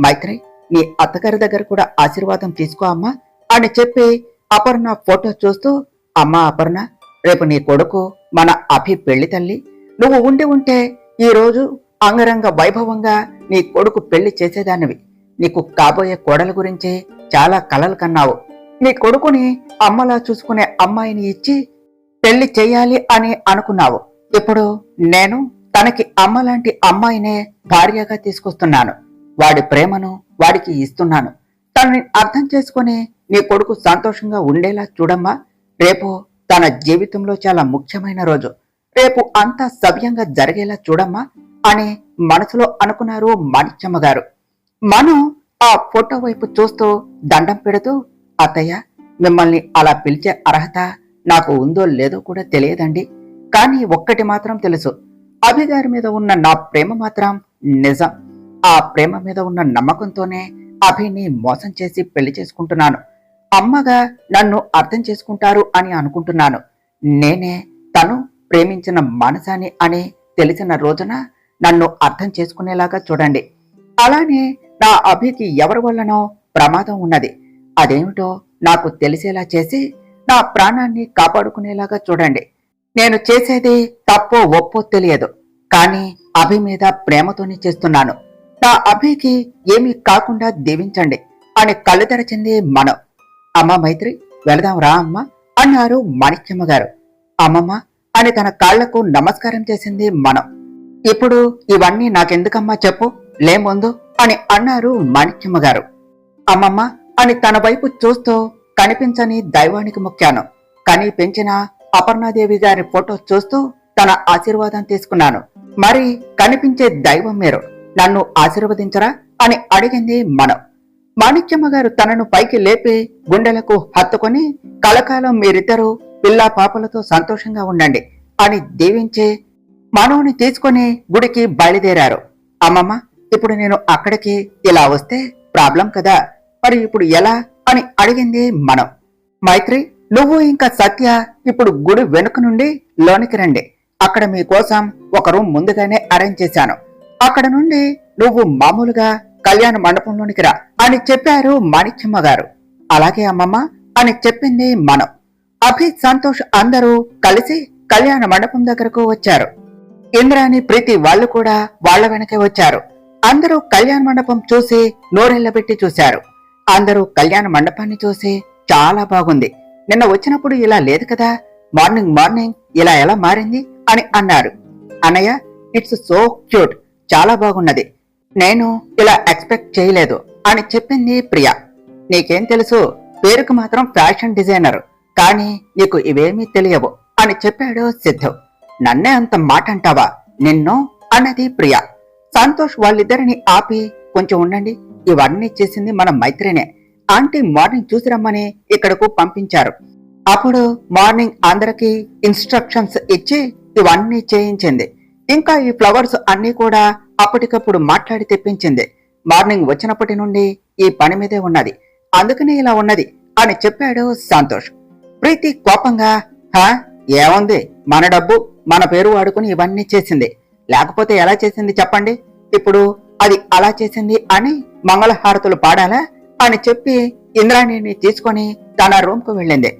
A: మైత్రి, నీ అత్తగారి దగ్గర కూడా ఆశీర్వాదం తీసుకో అమ్మా అని చెప్పి అపర్ణ ఫోటో చూస్తూ, అమ్మా అపర్ణ, రేపు నీ కొడుకు మన అభి పెళ్లి తల్లి, నువ్వు ఉండి ఉంటే ఈ రోజు అంగరంగ వైభవంగా నీ కొడుకు పెళ్లి చేసేదానివి, నీకు కాబోయే కోడల గురించి చాలా కలలు కన్నావు, నీ కొడుకుని అమ్మలా చూసుకునే అమ్మాయిని ఇచ్చి పెళ్లి చెయ్యాలి అని అనుకున్నావు, ఇప్పుడు నేను తనకి అమ్మలాంటి అమ్మాయినే భార్యగా తీసుకొస్తున్నాను, వాడి ప్రేమను వాడికి ఇస్తున్నాను, తనని అర్థం చేసుకుని నీ కొడుకు సంతోషంగా ఉండేలా చూడమ్మా, రేపు తన జీవితంలో చాలా ముఖ్యమైన రోజు, రేపు అంతా సవ్యంగా జరిగేలా చూడమ్మా అని మనసులో అనుకున్నారు మాణిక్యమ్మ గారు. మను ఆ ఫోటో వైపు చూస్తూ దండం పెడుతూ, అత్తయ్య, మిమ్మల్ని అలా పిలిచే అర్హత నాకు ఉందో లేదో కూడా తెలియదండి. కానీ ఒక్కటి మాత్రం తెలుసు, అభిగారి మీద ఉన్న నా ప్రేమ మాత్రం నిజం. ఆ ప్రేమ మీద ఉన్న నమ్మకంతోనే అభిని మోసం చేసి పెళ్లి చేసుకుంటున్నాను. అమ్మగా నన్ను అర్థం చేసుకుంటారు అని అనుకుంటున్నాను. నేనే తను ప్రేమించిన మనసాని అని తెలిసిన రోజున నన్ను అర్థం చేసుకునేలాగా చూడండి. అలానే నా అభికి ఎవరి వల్లనో ప్రమాదం ఉన్నది. అదేమిటో నాకు తెలిసేలా చేసి నా ప్రాణాన్ని కాపాడుకునేలాగా చూడండి. నేను చేసేది తప్పో ఒప్పో తెలియదు, కానీ అభి మీద ప్రేమతోనే చేస్తున్నాను. నా అభికి ఏమీ కాకుండా దీవించండి అని కళ్ళు తెరచింది మనం. అమ్మ మైత్రి, వెళదాం రా అమ్మ అన్నారు మాణిక్యమ్మ గారు. అమ్మమ్మ అని తన కాళ్లకు నమస్కారం చేసింది మనం. ఇప్పుడు ఇవన్నీ నాకెందుకమ్మా చెప్పు, లే ముందు అని అన్నారు మాణిక్యమ్మ గారు. అమ్మమ్మ అని తన వైపు చూస్తూ కనిపించని దైవానికి మొక్కాను. కని పెంచిన అపర్ణాదేవి గారి ఫోటో చూస్తూ తన ఆశీర్వాదం తీసుకున్నాను. మరి కనిపించే దైవం మీరు, నన్ను ఆశీర్వదించరా అని అడిగింది మనం. మాణిక్యమ్మ గారు తనను పైకి లేపి గుండెలకు హత్తుకొని, కలకాలం మీరిద్దరూ పిల్లా పాపలతో సంతోషంగా ఉండండి అని దీవించి మనవుని తీసుకుని గుడికి బయలుదేరారు. అమ్మమ్మ, ఇప్పుడు నేను అక్కడికి ఇలా వస్తే ప్రాబ్లం కదా, మరి ఇప్పుడు ఎలా అని అడిగింది మనం. మైత్రి, నువ్వు ఇంకా సత్య ఇప్పుడు గుడి వెనుక నుండి లోనికి రండి. అక్కడ మీకోసం ఒక రూమ్ ముందుగానే అరేంజ్ చేశాను. అక్కడ నుండి నువ్వు మామూలుగా కళ్యాణ మండపంలోనికి రా అని చెప్పారు మాణిక్యమ్మ గారు. అలాగే అమ్మమ్మ అని చెప్పింది మనం. అభి, సంతోష్ అందరూ కలిసి కళ్యాణ మండపం దగ్గరకు వచ్చారు. ఇంద్రాని, ప్రీతి వాళ్ళు కూడా వాళ్ల వెనకే వచ్చారు. అందరూ కళ్యాణ మండపం చూసి నోరెళ్లబెట్టి చూశారు. అందరూ కళ్యాణ మండపాన్ని చూసి చాలా బాగుంది, నిన్న వచ్చినప్పుడు ఇలా లేదు కదా, మార్నింగ్ ఇలా ఎలా మారింది అని అన్నారు. అన్నయ్య, ఇట్స్ సో క్యూట్, చాలా బాగున్నది, నేను ఇలా ఎక్స్పెక్ట్ చేయలేదు అని చెప్పింది ప్రియా. నీకేం తెలుసు, పేరుకు మాత్రం ఫ్యాషన్ డిజైనర్, కానీ నీకు ఇవేమీ తెలియవు అని చెప్పాడు సిద్ధు. నన్నే అంత మాట అంటావా నిన్ను అన్నది ప్రియా. సంతోష్ వాళ్ళిద్దరిని ఆపి, కొంచెం ఉండండి, ఇవన్నీ చేసింది మన మైత్రినే. ఆంటీ మార్నింగ్ చూసి రమ్మని ఇక్కడకు పంపించారు. అప్పుడు మార్నింగ్ అందరికీ ఇన్స్ట్రక్షన్స్ ఇచ్చి ఇవన్నీ చేయించింది. ఇంకా ఈ ఫ్లవర్స్ అన్నీ కూడా అప్పటికప్పుడు మాట్లాడి తెప్పించింది. మార్నింగ్ వచ్చినప్పటి నుండి ఈ పని మీదే ఉన్నది, అందుకనే ఇలా ఉన్నది అని చెప్పాడు సంతోష్. ప్రీతి కోపంగా, ఏముంది, మన డబ్బు మన పేరు వాడుకుని ఇవన్నీ చేసింది, లేకపోతే ఎలా చేసింది చెప్పండి, ఇప్పుడు అది అలా చేసింది అని మంగళహారతులు పాడాలా అని చెప్పి ఇంద్రాణిని తీసుకొని తన రూమ్ కు వెళ్ళింది.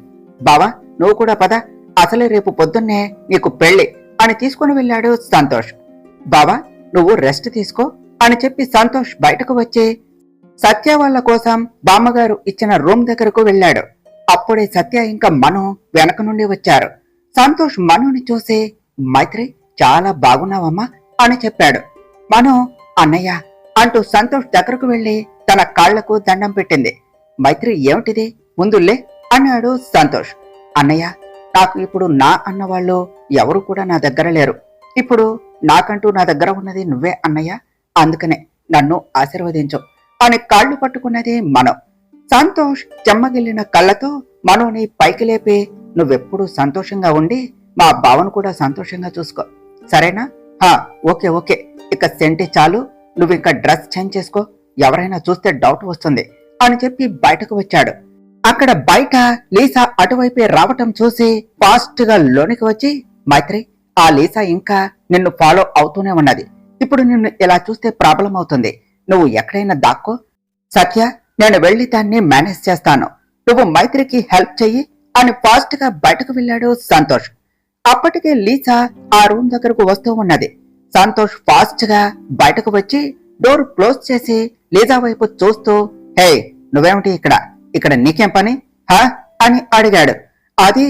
A: బావా, నువ్వు కూడా పద, అసలే రేపు పొద్దున్నే నీకు పెళ్లి అని తీసుకుని వెళ్ళాడు సంతోష్. బావా, నువ్వు రెస్ట్ తీసుకో అని చెప్పి సంతోష్ బయటకు వచ్చి సత్య వాళ్ళ కోసం బామ్మగారు ఇచ్చిన రూమ్ దగ్గరకు వెళ్ళాడు. అప్పుడే సత్య ఇంకా మను వెనక నుండి వచ్చారు. సంతోష్ మనుని చూసి, మైత్రి, చాలా బాగున్నావమ్మా అని చెప్పాడు. మను, అన్నయ్య అంటూ సంతోష్ దగ్గరకు వెళ్లి తన కాళ్లకు దండం పెట్టింది. మైత్రి, ఏమిటిది, ముందులే అన్నాడు సంతోష్. అన్నయ్య, నాకు ఇప్పుడు నా అన్నవాళ్ళు ఎవరు కూడా నా దగ్గర లేరు. ఇప్పుడు నాకంటూ నా దగ్గర ఉన్నది నువ్వే అన్నయ్య, అందుకనే నన్ను ఆశీర్వదించు అని కాళ్లు పట్టుకున్నది మనం. సంతోష్ చెమ్మగిల్లిన కళ్ళతో మనోని పైకి లేపి, నువ్వెప్పుడు సంతోషంగా ఉండి మా బావను కూడా సంతోషంగా చూసుకో, సరేనా? ఓకే, ఇక సెంటి చాలు, నువ్వింక డ్రెస్ చేంజ్ చేసుకో, ఎవరైనా చూస్తే డౌట్ వస్తుంది అని చెప్పి బయటకు వచ్చాడు. అక్కడ బయట లీసా అటువైపే రావటం చూసి ఫాస్ట్ గా లోనికి వచ్చి, మైత్రి, ఆ లీసా ఇంకా నిన్ను ఫాలో అవుతూనే ఉన్నది, ఇప్పుడు నిన్ను ఇలా చూస్తే ప్రాబ్లం అవుతుంది, నువ్వు ఎక్కడైనా దాక్కో. సత్య, నేను వెళ్లి దాన్ని మేనేజ్ చేస్తాను, నువ్వు మైత్రికి హెల్ప్ చెయ్యి అని ఫాస్ట్ గా బయటకు వెళ్ళాడు సంతోష్. అప్పటికే లీసా ఆ రూమ్ దగ్గరకు వస్తూ ఉన్నది. సంతోష్ ఫాస్ట్ గా బయటకు వచ్చి డోర్ క్లోజ్ చేసి లీసా వైపు చూస్తూ, హే, నువ్వేమిటి ఇక్కడ నీకేం పని అని అడిగాడు. అది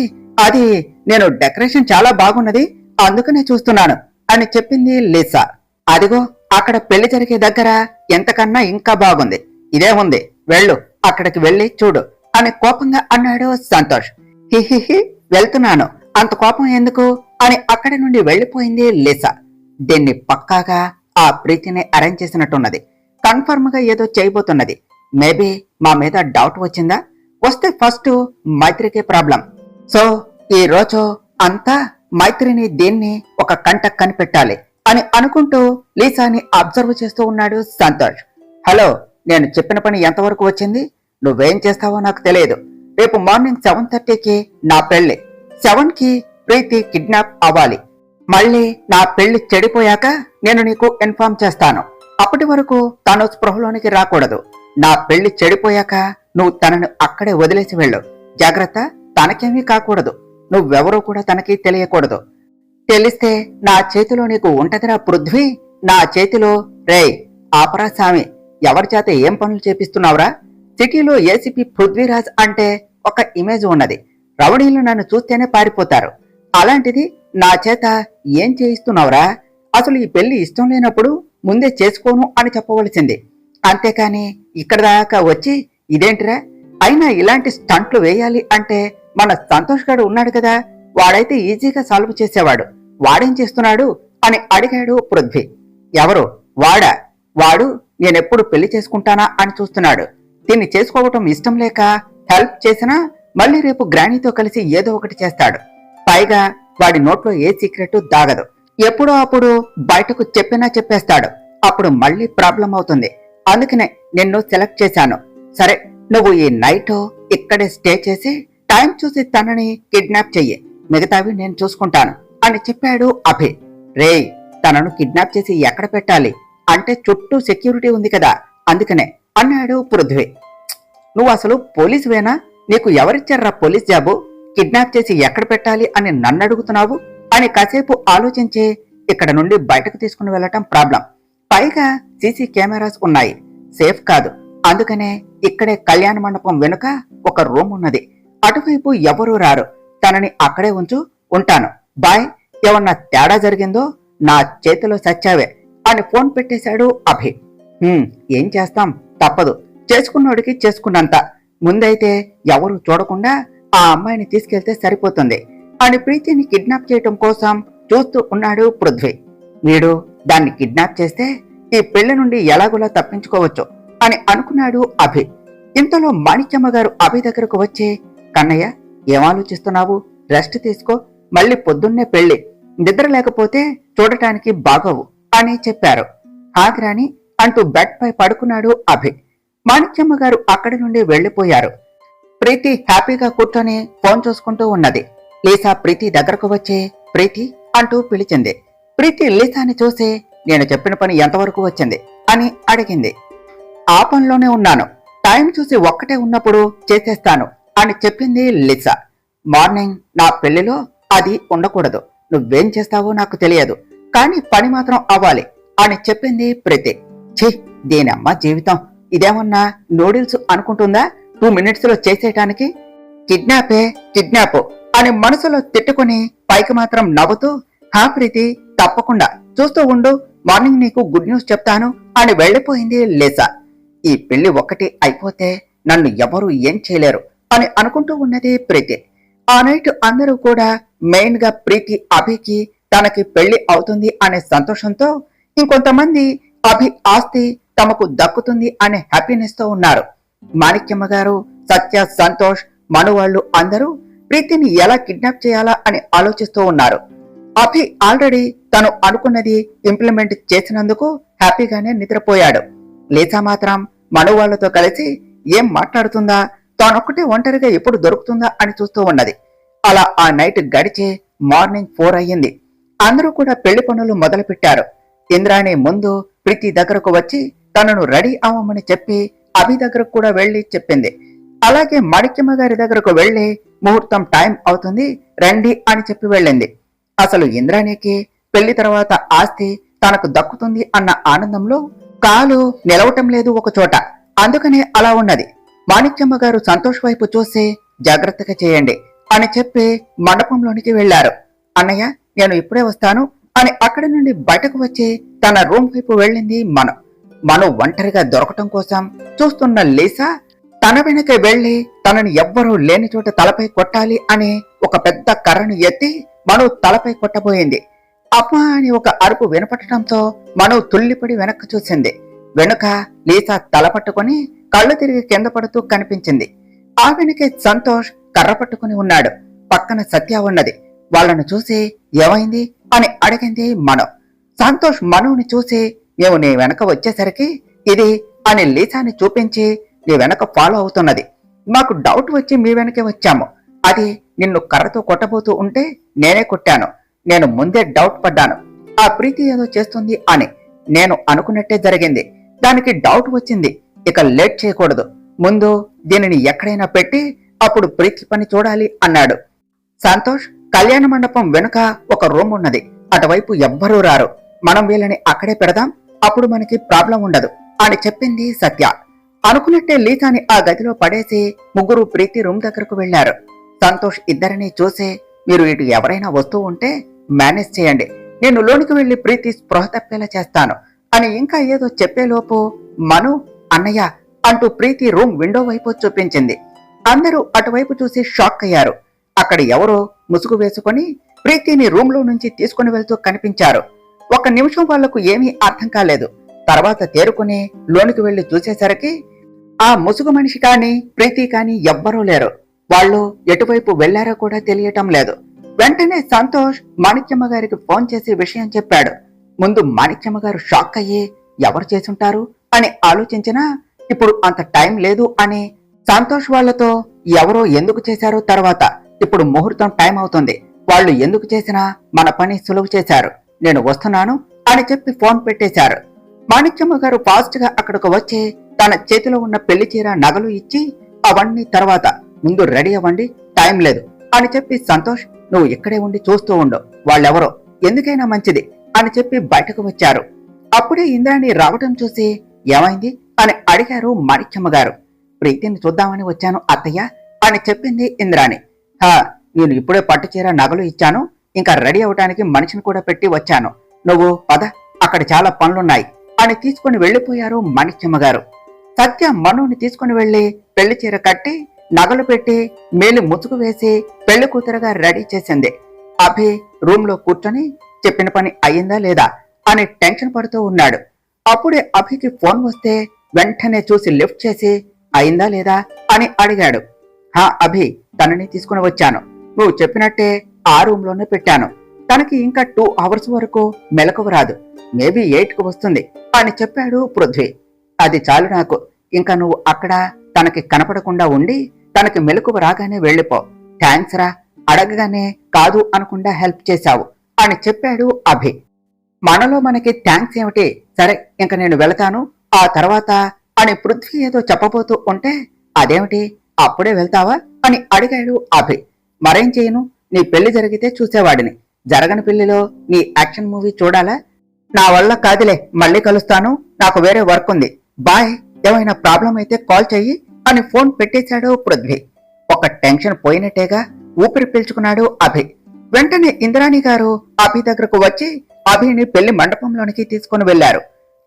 A: నేను డెకరేషన్ చాలా బాగున్నది, అందుకనే చూస్తున్నాను అని చెప్పింది లీసా. అదిగో అక్కడ పెళ్లి జరిగే దగ్గర ఎంతకన్నా ఇంకా బాగుంది, ఇదే ఉంది, వెళ్ళు, అక్కడికి వెళ్ళి చూడు అని కోపంగా అన్నాడు సంతోష్. హిహిహి, వెళ్తున్నాను, అంత కోపం ఎందుకు అని అక్కడి నుండి వెళ్లిపోయింది లీసా. దీన్ని పక్కాగా ఆ ప్రీతిని అరేంజ్ చేసినట్టున్నది, కన్ఫర్మ్ గా ఏదో చేయబోతున్నది. మేబీ మా మీద డౌట్ వచ్చిందా? వస్తే ఫస్ట్ మైత్రికి ప్రాబ్లం. సో ఈ రోజు అంతా మైత్రిని దీన్ని ఒక కంట కనిపెట్టాలి అని అనుకుంటూ లీసాని అబ్జర్వ్ చేస్తూ ఉన్నాడు సంతోష్. హలో, నేను చెప్పిన పని ఎంతవరకు వచ్చింది? నువ్వేం చేస్తావో నాకు తెలియదు. రేపు మార్నింగ్ 7:30కి నా పెళ్లి. 7కి ప్రీతి కిడ్నాప్ అవ్వాలి. మళ్ళీ నా పెళ్లి చెడిపోయాక నేను నీకు ఇన్ఫార్మ్ చేస్తాను. అప్పటి వరకు తను స్పృహలోనికి రాకూడదు. నా పెళ్లి చెడిపోయాక నువ్వు తనను అక్కడే వదిలేసి వెళ్ళు. జాగ్రత్త, తనకేమీ కాకూడదు. నువ్వెవరూ కూడా తనకి తెలియకూడదు. తెలిస్తే నా చేతిలో నీకు ఉంటదిరా పృథ్వీ, నా చేతిలో. రేయ్ ఆపరా సామి, ఎవరి చేత ఏం పనులు చేపిస్తున్నావురా? సిటీలో ఏసీపీ పృథ్వీరాజ్ అంటే ఒక ఇమేజ్ ఉన్నది. రౌడీలు నన్ను చూస్తేనే పారిపోతారు. అలాంటిది నా చేత ఏం చేయిస్తున్నావురా? అసలు ఈ పెళ్లి ఇష్టం లేనప్పుడు ముందే చేసుకోను అని చెప్పవలసింది. అంతేకాని ఇక్కడ దాకా వచ్చి ఇదేంటిరా? అయినా ఇలాంటి స్టంట్లు వేయాలి అంటే మన సంతోష్ గారు ఉన్నాడు కదా, వాడైతే ఈజీగా సాల్వ్ చేసేవాడు. వాడేం చేస్తున్నాడు అని అడిగాడు పృథ్వీ. ఎవరు? వాడా? వాడు నేనెప్పుడు పెళ్లి చేసుకుంటానా అని చూస్తున్నాడు. దీన్ని చేసుకోవటం ఇష్టం లేక హెల్ప్ చేసినా మళ్ళీ రేపు గ్రానీతో కలిసి ఏదో ఒకటి చేస్తాడు. పైగా వాడి నోట్లో ఏ సీక్రెట్ దాగదు. ఎప్పుడో అప్పుడు బయటకు చెప్పినా చెప్పేస్తాడు. అప్పుడు మళ్ళీ ప్రాబ్లం అవుతుంది. అందుకనే నిన్ను సెలెక్ట్ చేశాను. సరే, నువ్వు ఈ నైట్ ఇక్కడే స్టే చేసి టైం చూసి తనని కిడ్నాప్ చెయ్యి. మిగతావి నేను చూసుకుంటాను అని చెప్పాడు అభి. రేయ్, తనను కిడ్నాప్ చేసి ఎక్కడ పెట్టాలి అంటే చుట్టూ సెక్యూరిటీ ఉంది కదా, అందుకనే అన్నాడు పృథ్వీ. నువ్వు అసలు పోలీసువేనా? నీకు ఎవరిచ్చారా పోలీస్ జాబు? కిడ్నాప్ చేసి ఎక్కడ పెట్టాలి అని నన్ను అడుగుతున్నావు అని కాసేపు ఆలోచించి ఇక్కడ నుండి బయటకు తీసుకుని వెళ్ళటం ప్రాబ్లం. పైగా సీసీ కెమెరాస్ ఉన్నాయి, సేఫ్ కాదు. అందుకనే ఇక్కడే కళ్యాణ మండపం వెనుక ఒక రూమ్ ఉన్నది. అటువైపు ఎవరూ రారు. తనని అక్కడే ఉంచు, ఉంటాను, బాయ్. ఏమన్నా తేడా జరిగిందో నా చేతిలో సచ్చావే అని ఫోన్ పెట్టేశాడు అభి. ఏం చేస్తాం, తప్పదు. చేసుకున్నోడికి చేసుకున్నంత. ముందైతే ఎవరు చూడకుండా ఆ అమ్మాయిని తీసుకెళ్తే సరిపోతుంది అని ప్రీతిని కిడ్నాప్ చేయటం కోసం చూస్తూ ఉన్నాడు పృథ్వీ. వీడు దాన్ని కిడ్నాప్ చేస్తే ఈ పెళ్లి నుండి ఎలాగోలా తప్పించుకోవచ్చు అని అనుకున్నాడు అభి. ఇంతలో మాణిక్యమ్మ గారు అభి దగ్గరకు వచ్చి, కన్నయ్య, ఏం ఆలోచిస్తున్నావు? రెస్ట్ తీసుకో, మళ్ళీ పొద్దున్నే పెళ్లి. నిద్ర లేకపోతే చూడటానికి బాగోవు అని చెప్పారు. ఆగ్రాని అంటూ బెడ్ పై పడుకున్నాడు అభి. మాణిక్యమ్మ గారు అక్కడి నుండి వెళ్లిపోయారు. ప్రీతి హ్యాపీగా కూర్చొని ఫోన్ చూసుకుంటూ ఉన్నది. లీసా ప్రీతి దగ్గరకు వచ్చి ప్రీతి అంటూ పిలిచింది. ప్రీతి లీసాని చూసి, నేను చెప్పిన పని ఎంతవరకు వచ్చింది అని అడిగింది. ఆ పనిలోనే ఉన్నాను. టైం చూసి ఒక్కటే ఉన్నప్పుడు చేసేస్తాను అని చెప్పింది లీసా. మార్నింగ్ నా పెళ్లిలో అది ఉండకూడదు. నువ్వేం చేస్తావో నాకు తెలియదు, కానీ పని మాత్రం అవ్వాలి అని చెప్పింది ప్రీతి. ఛీ, దీనమ్మ జీవితం, ఇదేమన్నా నూడిల్స్ అనుకుంటుందా 2 minutes లో చేసేయటానికి? కిడ్నాపే కిడ్నాప్ అని మనసులో తిట్టుకుని పైకి మాత్రం నవ్వుతూ, హా ప్రీతి, తప్పకుండా చూస్తూ ఉండు, మార్నింగ్ నీకు గుడ్ న్యూస్ చెప్తాను అని వెళ్లిపోయింది లీసా. ఈ పెళ్లి ఒక్కటి అయిపోతే నన్ను ఎవరూ ఏం చేయలేరు అని అనుకుంటూ ఉన్నది ప్రీతి. ఆ నైట్ అందరూ కూడా మెయిన్ గా ప్రీతి అభికి తనకి పెళ్లి అవుతుంది అనే సంతోషంతో, ఇంకొంతమంది అభి ఆస్తి తమకు దక్కుతుంది అనే హ్యాపీనెస్ తో ఉన్నారు. మాణిక్యమ్మ గారు, సత్య, సంతోష్, మనువాళ్లు అందరూ ప్రీతిని ఎలా కిడ్నాప్ చేయాలా అని ఆలోచిస్తూ ఉన్నారు. అభి ఆల్రెడీ తను అనుకున్నది ఇంప్లిమెంట్ చేసినందుకు హ్యాపీగానే నిద్రపోయాడు. లీసా మాత్రం మనువాళ్లతో కలిసి ఏం మాట్లాడుతుందా, తానొక్కటే ఒంటరిగా ఎప్పుడు దొరుకుతుందా అని చూస్తూ ఉన్నది. అలా ఆ నైట్ గడిచి మార్నింగ్ 4 అయ్యింది. అందరూ కూడా పెళ్లి పనులు మొదలు పెట్టారు. ఇంద్రాణి ముందు ప్రీతి దగ్గరకు వచ్చి తనను రెడీ అవ్వమని చెప్పి అభి దగ్గరకు కూడా వెళ్లి చెప్పింది. అలాగే మాణిక్యమ్మ గారి దగ్గరకు వెళ్లి ముహూర్తం టైం అవుతుంది రండి అని చెప్పి వెళ్ళింది. అసలు ఇంద్రాణికి పెళ్లి తర్వాత ఆస్తి తనకు దక్కుతుంది అన్న ఆనందంలో కాలు నిలవటం లేదు ఒక చోట. అందుకనే అలా ఉన్నది. మాణిక్యమ్మ గారు సంతోష్ వైపు చూసి, జాగ్రత్తగా చేయండి అని చెప్పి మండపంలోనికి వెళ్లారు. అన్నయ్య, నేను ఇప్పుడే వస్తాను అని అక్కడి నుండి బయటకు వచ్చి తన రూమ్ వైపు వెళ్ళింది మను ఒంటరిగా దొరకటం కోసం చూస్తున్న లీసా తన వెనక వెళ్లి తనని ఎవ్వరూ లేని చోట తలపై కొట్టాలి అని ఒక పెద్ద కర్రను ఎత్తి మను తలపై కొట్టబోయింది. అమ్మా అని ఒక అరుపు వినపడటంతో మను తుల్లిపడి వెనక్కి చూసింది. వెనుక లీసా తల పట్టుకుని కళ్ళు తిరిగి కింద పడుతూ కనిపించింది. ఆ వెనకే సంతోష్ కర్ర పట్టుకుని ఉన్నాడు. పక్కన సత్య ఉన్నది. వాళ్లను చూసి ఏమైంది అని అడిగింది మను. సంతోష్ మనుని చూసి మేము నీ వెనక వచ్చేసరికి ఇది అని లీసాని చూపించి నీ వెనక ఫాలో అవుతున్నది. మాకు డౌట్ వచ్చి మీ వెనకే వచ్చాము. అది నిన్ను కర్రతో కొట్టబోతూ ఉంటే నేనే కొట్టాను. నేను ముందే డౌట్ పడ్డాను ఆ ప్రీతి ఏదో చేస్తుంది అని. నేను అనుకున్నట్టే జరిగింది. దానికి డౌట్ వచ్చింది. ఇక లేట్ చేయకూడదు. ముందు దీనిని ఎక్కడైనా పెట్టి అప్పుడు ప్రీతి పని చూడాలి అన్నాడు. సంతోష్, కళ్యాణ మండపం వెనుక ఒక రూమ్ ఉన్నది. అటువైపు ఎవ్వరూ రారు. మనం వీళ్ళని అక్కడే పెడదాం. అప్పుడు మనకి ప్రాబ్లం ఉండదు అని చెప్పింది సత్య. అనుకున్నట్టే లీసాని ఆ గదిలో పడేసి ముగ్గురు ప్రీతి రూమ్ దగ్గరకు వెళ్లారు. సంతోష్ ఇద్దరిని చూసి మీరు ఇటు ఎవరైనా వస్తూ ఉంటే మేనేజ్ చేయండి. నేను లోనికి వెళ్లి ప్రీతి స్పృహ తప్పేలా చేస్తాను అని ఇంకా ఏదో చెప్పేలోపు మను, అన్నయ్య అంటూ ప్రీతి రూమ్ విండో వైపు చూపించింది. అందరూ అటువైపు చూసి షాక్ అయ్యారు. అక్కడ ఎవరో ముసుగు వేసుకుని ప్రీతిని రూమ్ లో నుంచి తీసుకుని వెళ్తూ కనిపించారు. ఒక నిమిషం వాళ్లకు ఏమీ అర్థం కాలేదు. తర్వాత తేరుకుని లోనికి వెళ్లి చూసేసరికి ఆ ముసుగు మనిషి కాని ప్రీతి కాని ఎవ్వరూ లేరు. వాళ్ళు ఎటువైపు వెళ్లారో కూడా తెలియటం లేదు. వెంటనే సంతోష్ మాణిక్యమ్మ గారికి ఫోన్ చేసి విషయం చెప్పాడు. ముందు మాణిక్యమ్మ గారు షాక్ అయ్యి ఎవరు చేసుంటారు అని ఆలోచించినా ఇప్పుడు అంత టైం లేదు అని సంతోష్ వాళ్లతో ఎవరో ఎందుకు చేశారో తర్వాత ఇప్పుడు ముహూర్తం టైం అవుతుంది. వాళ్ళు ఎందుకు చేసినా మన పని సులువు చేశారు. నేను వస్తున్నాను అని చెప్పి ఫోన్ పెట్టేశారు. మాణిక్యమ్మ గారు ఫాస్ట్ గా అక్కడికి వచ్చి తన చేతిలో ఉన్న పెళ్లి చీర నగలు ఇచ్చి అవన్నీ తర్వాత ముందు రెడీ అవ్వండి, టైం లేదు అని చెప్పి సంతోష్ నువ్వు ఇక్కడే ఉండి చూస్తూ ఉండు, వాళ్ళెవరో ఎందుకైనా మంచిది అని చెప్పి బయటకు వచ్చారు. అప్పుడే ఇంద్రాణి రావటం చూసి ఏమైంది అని అడిగారు మాణిక్యమ్మ గారు. ప్రీతిని చూద్దామని వచ్చాను అత్తయ్య అని చెప్పింది ఇంద్రాణి. నేను ఇప్పుడే పట్టు చీర నగలు ఇచ్చాను, ఇంకా రెడీ అవటానికి మనిషిని కూడా పెట్టి వచ్చాను. నువ్వు పద, అక్కడ చాలా పనులున్నాయి అని తీసుకుని వెళ్లిపోయారు మాణిక్యమ్మ గారు. సత్య మనుని తీసుకుని వెళ్లి పెళ్లి చీర కట్టి నగలు పెట్టి మేలు ముసుగు వేసి పెళ్లి కూతురుగా రెడీ చేసింది. అభి రూమ్ లో కూర్చొని చెప్పిన పని అయ్యిందా లేదా అని టెన్షన్ పడుతూ ఉన్నాడు. అప్పుడే అభికి ఫోన్ వస్తే వెంటనే చూసి లిఫ్ట్ చేసి అయిందా లేదా అని అడిగాడు. అభి, తనని తీసుకుని వచ్చాను. నువ్వు చెప్పినట్టే ఆ రూమ్ లోనే పెట్టాను. తనకి ఇంకా 2 hours వరకు మెలకువ రాదు. మేబీ 8కు వస్తుంది అని చెప్పాడు పృథ్వీ. అది చాలు నాకు. ఇంకా నువ్వు అక్కడ తనకి కనపడకుండా ఉండి తనకి మెలకువ రాగానే వెళ్ళిపో. థ్యాంక్స్ రా, అడగగానే కాదు అనకుండా హెల్ప్ చేశావు అని చెప్పాడు అభి. మనలో మనకి థ్యాంక్స్ ఏమిటి, సరే ఇంక నేను వెళతాను ఆ తర్వాత అని పృథ్వీ ఏదో చెప్పబోతూ ఉంటే అదేమిటి అప్పుడే వెళ్తావా అని అడిగాడు అభి. మరేం చేయను, నీ పెళ్లి జరిగితే చూసేవాడిని. జరగని పెళ్లిలో నీ యాక్షన్ మూవీ చూడాలా? నా వల్ల కాదులే, మళ్ళీ కలుస్తాను, నాకు వేరే వర్క్ ఉంది, బాయ్, ఏమైనా ప్రాబ్లం అయితే కాల్ చెయ్యి అని ఫోన్ పెట్టేశాడు పృథ్వీ. ఒక టెన్షన్ పోయినట్టేగా ఊపిరి పీల్చుకున్నాడు అభి. వెంటనే ఇంద్రాణి గారు అభి దగ్గరకు వచ్చి అభిని పెళ్లి మండపంలోనికి తీసుకుని వెళ్లారు.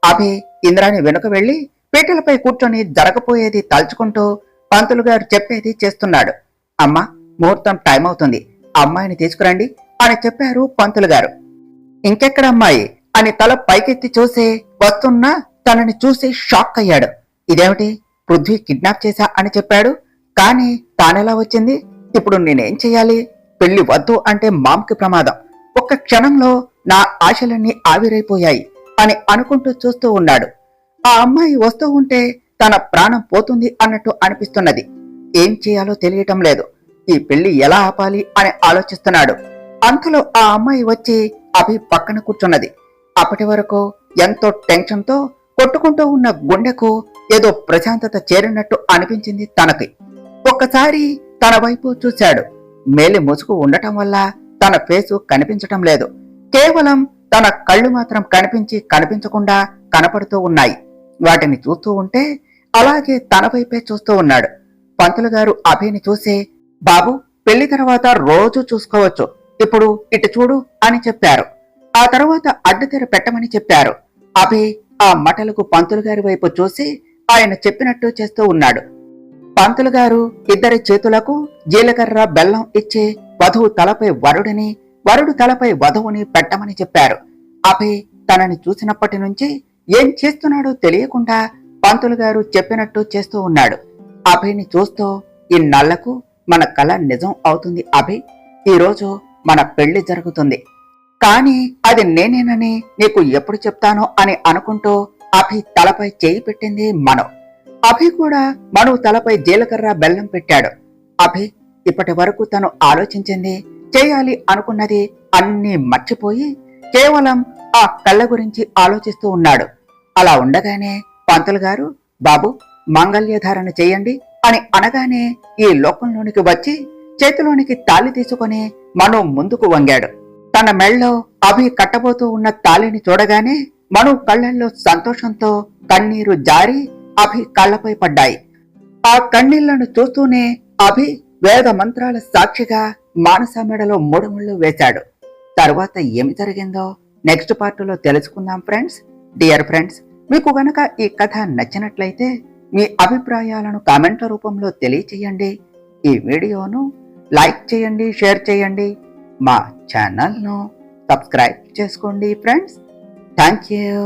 A: అభి ఇంద్రాణి వెనుక వెళ్లి పీటలపై కూర్చొని జరగపోయేది తలుచుకుంటూ పంతులు గారు చెప్పేది చేస్తున్నాడు. అమ్మా, ముహూర్తం టైం అవుతుంది, అమ్మాయిని తీసుకురండి అని చెప్పారు పంతులు గారు. ఇంకెక్కడ అమ్మాయి అని తల పైకెత్తి చూసి వస్తున్నా తనని చూసి షాక్ అయ్యాడు. ఇదేమిటి, పృథ్వీ కిడ్నాప్ చేశా అని చెప్పాడు, కానీ తానెలా వచ్చింది? ఇప్పుడు నేనేం చెయ్యాలి? పెళ్లి వద్దు అంటే మామ్కి ప్రమాదం. ఒక్క క్షణంలో నా ఆశలన్నీ ఆవిరైపోయాయి అని అనుకుంటూ చూస్తూ ఉన్నాడు. ఆ అమ్మాయి వస్తూ ఉంటే తన ప్రాణం పోతుంది అన్నట్టు అనిపిస్తున్నది. ఏం చేయాలో తెలియటం లేదు. ఈ పెళ్లి ఎలా ఆపాలి అని ఆలోచిస్తున్నాడు. అంతలో ఆ అమ్మాయి వచ్చి అభి పక్కన కూర్చున్నది. అప్పటి వరకు ఎంతో టెన్షన్తో కొట్టుకుంటూ ఉన్న గుండెకు ఏదో ప్రశాంతత చేరినట్టు అనిపించింది తనకి. ఒక్కసారి తన వైపు చూశాడు. మేలి ముసుగు ఉండటం వల్ల తన ఫేసు కనిపించటం లేదు. కేవలం తన కళ్ళు మాత్రం కనిపించి కనిపించకుండా కనపడుతూ ఉన్నాయి. వాటిని చూస్తూ ఉంటే అలాగే తన వైపే చూస్తూ ఉన్నాడు. పంతులు గారు అభిని చూసి, బాబు, పెళ్లి తర్వాత రోజు చూసుకోవచ్చు, ఇప్పుడు ఇటు చూడు అని చెప్పారు. ఆ తర్వాత అడ్డుతెర పెట్టమని చెప్పారు. అభి ఆ మటలకు పంతులు గారి వైపు చూసి ఆయన చెప్పినట్టు చేస్తూ ఉన్నాడు. పంతులు గారు ఇద్దరి చేతులకు జీలకర్ర బెల్లం ఇచ్చి వధువు తలపై వరుడిని, వరుడు తలపై వధువుని పెట్టమని చెప్పారు. అభి తనని చూసినప్పటి నుంచి ఏం చేస్తున్నాడో తెలియకుండా పంతులు గారు చెప్పినట్టు చేస్తూ ఉన్నాడు. అభిని చూస్తూ, ఇన్నాళ్లకు మన కల నిజం అవుతుంది అభి. ఈరోజు మన పెళ్లి జరుగుతుంది. కానీ అది నేనేనని నీకు ఎప్పుడు చెప్తానో అని అనుకుంటూ అభి తలపై చేయి పెట్టింది మను. అభి కూడా మను తలపై జీలకర్ర బెల్లం పెట్టాడు. అభి ఇప్పటి వరకు తను ఆలోచించింది, చేయాలి అనుకున్నది అన్నీ మర్చిపోయి కేవలం ఆ కళ్ళ గురించి ఆలోచిస్తూ ఉన్నాడు. అలా ఉండగానే పంతులు గారు, బాబు మాంగళ్యధారణ చెయ్యండి అని అనగానే ఈ లోకంలోనికి వచ్చి చేతిలోనికి తాళి తీసుకుని మను ముందుకు వంగాడు. తన మెళ్ళో అభి కట్టబోతూ ఉన్న తాళిని చూడగానే మను కళ్ళల్లో సంతోషంతో కన్నీరు జారి అభి కళ్ళపై పడ్డాయి. ఆ కన్నీళ్లను చూస్తూనే అభి వేద మంత్రాల సాక్షిగా మానస మెడలో 3 ముళ్ళు వేశాడు. తరువాత ఏమి జరిగిందో నెక్స్ట్ పార్ట్లో తెలుసుకుందాం ఫ్రెండ్స్. డియర్ ఫ్రెండ్స్, మీకు గనక ఈ కథ నచ్చినట్లయితే మీ అభిప్రాయాలను కామెంట్ల రూపంలో తెలియచేయండి. ఈ వీడియోను లైక్ చేయండి, షేర్ చేయండి. మా ఛానల్ను సబ్స్క్రైబ్ చేసుకోండి ఫ్రెండ్స్. Thank you.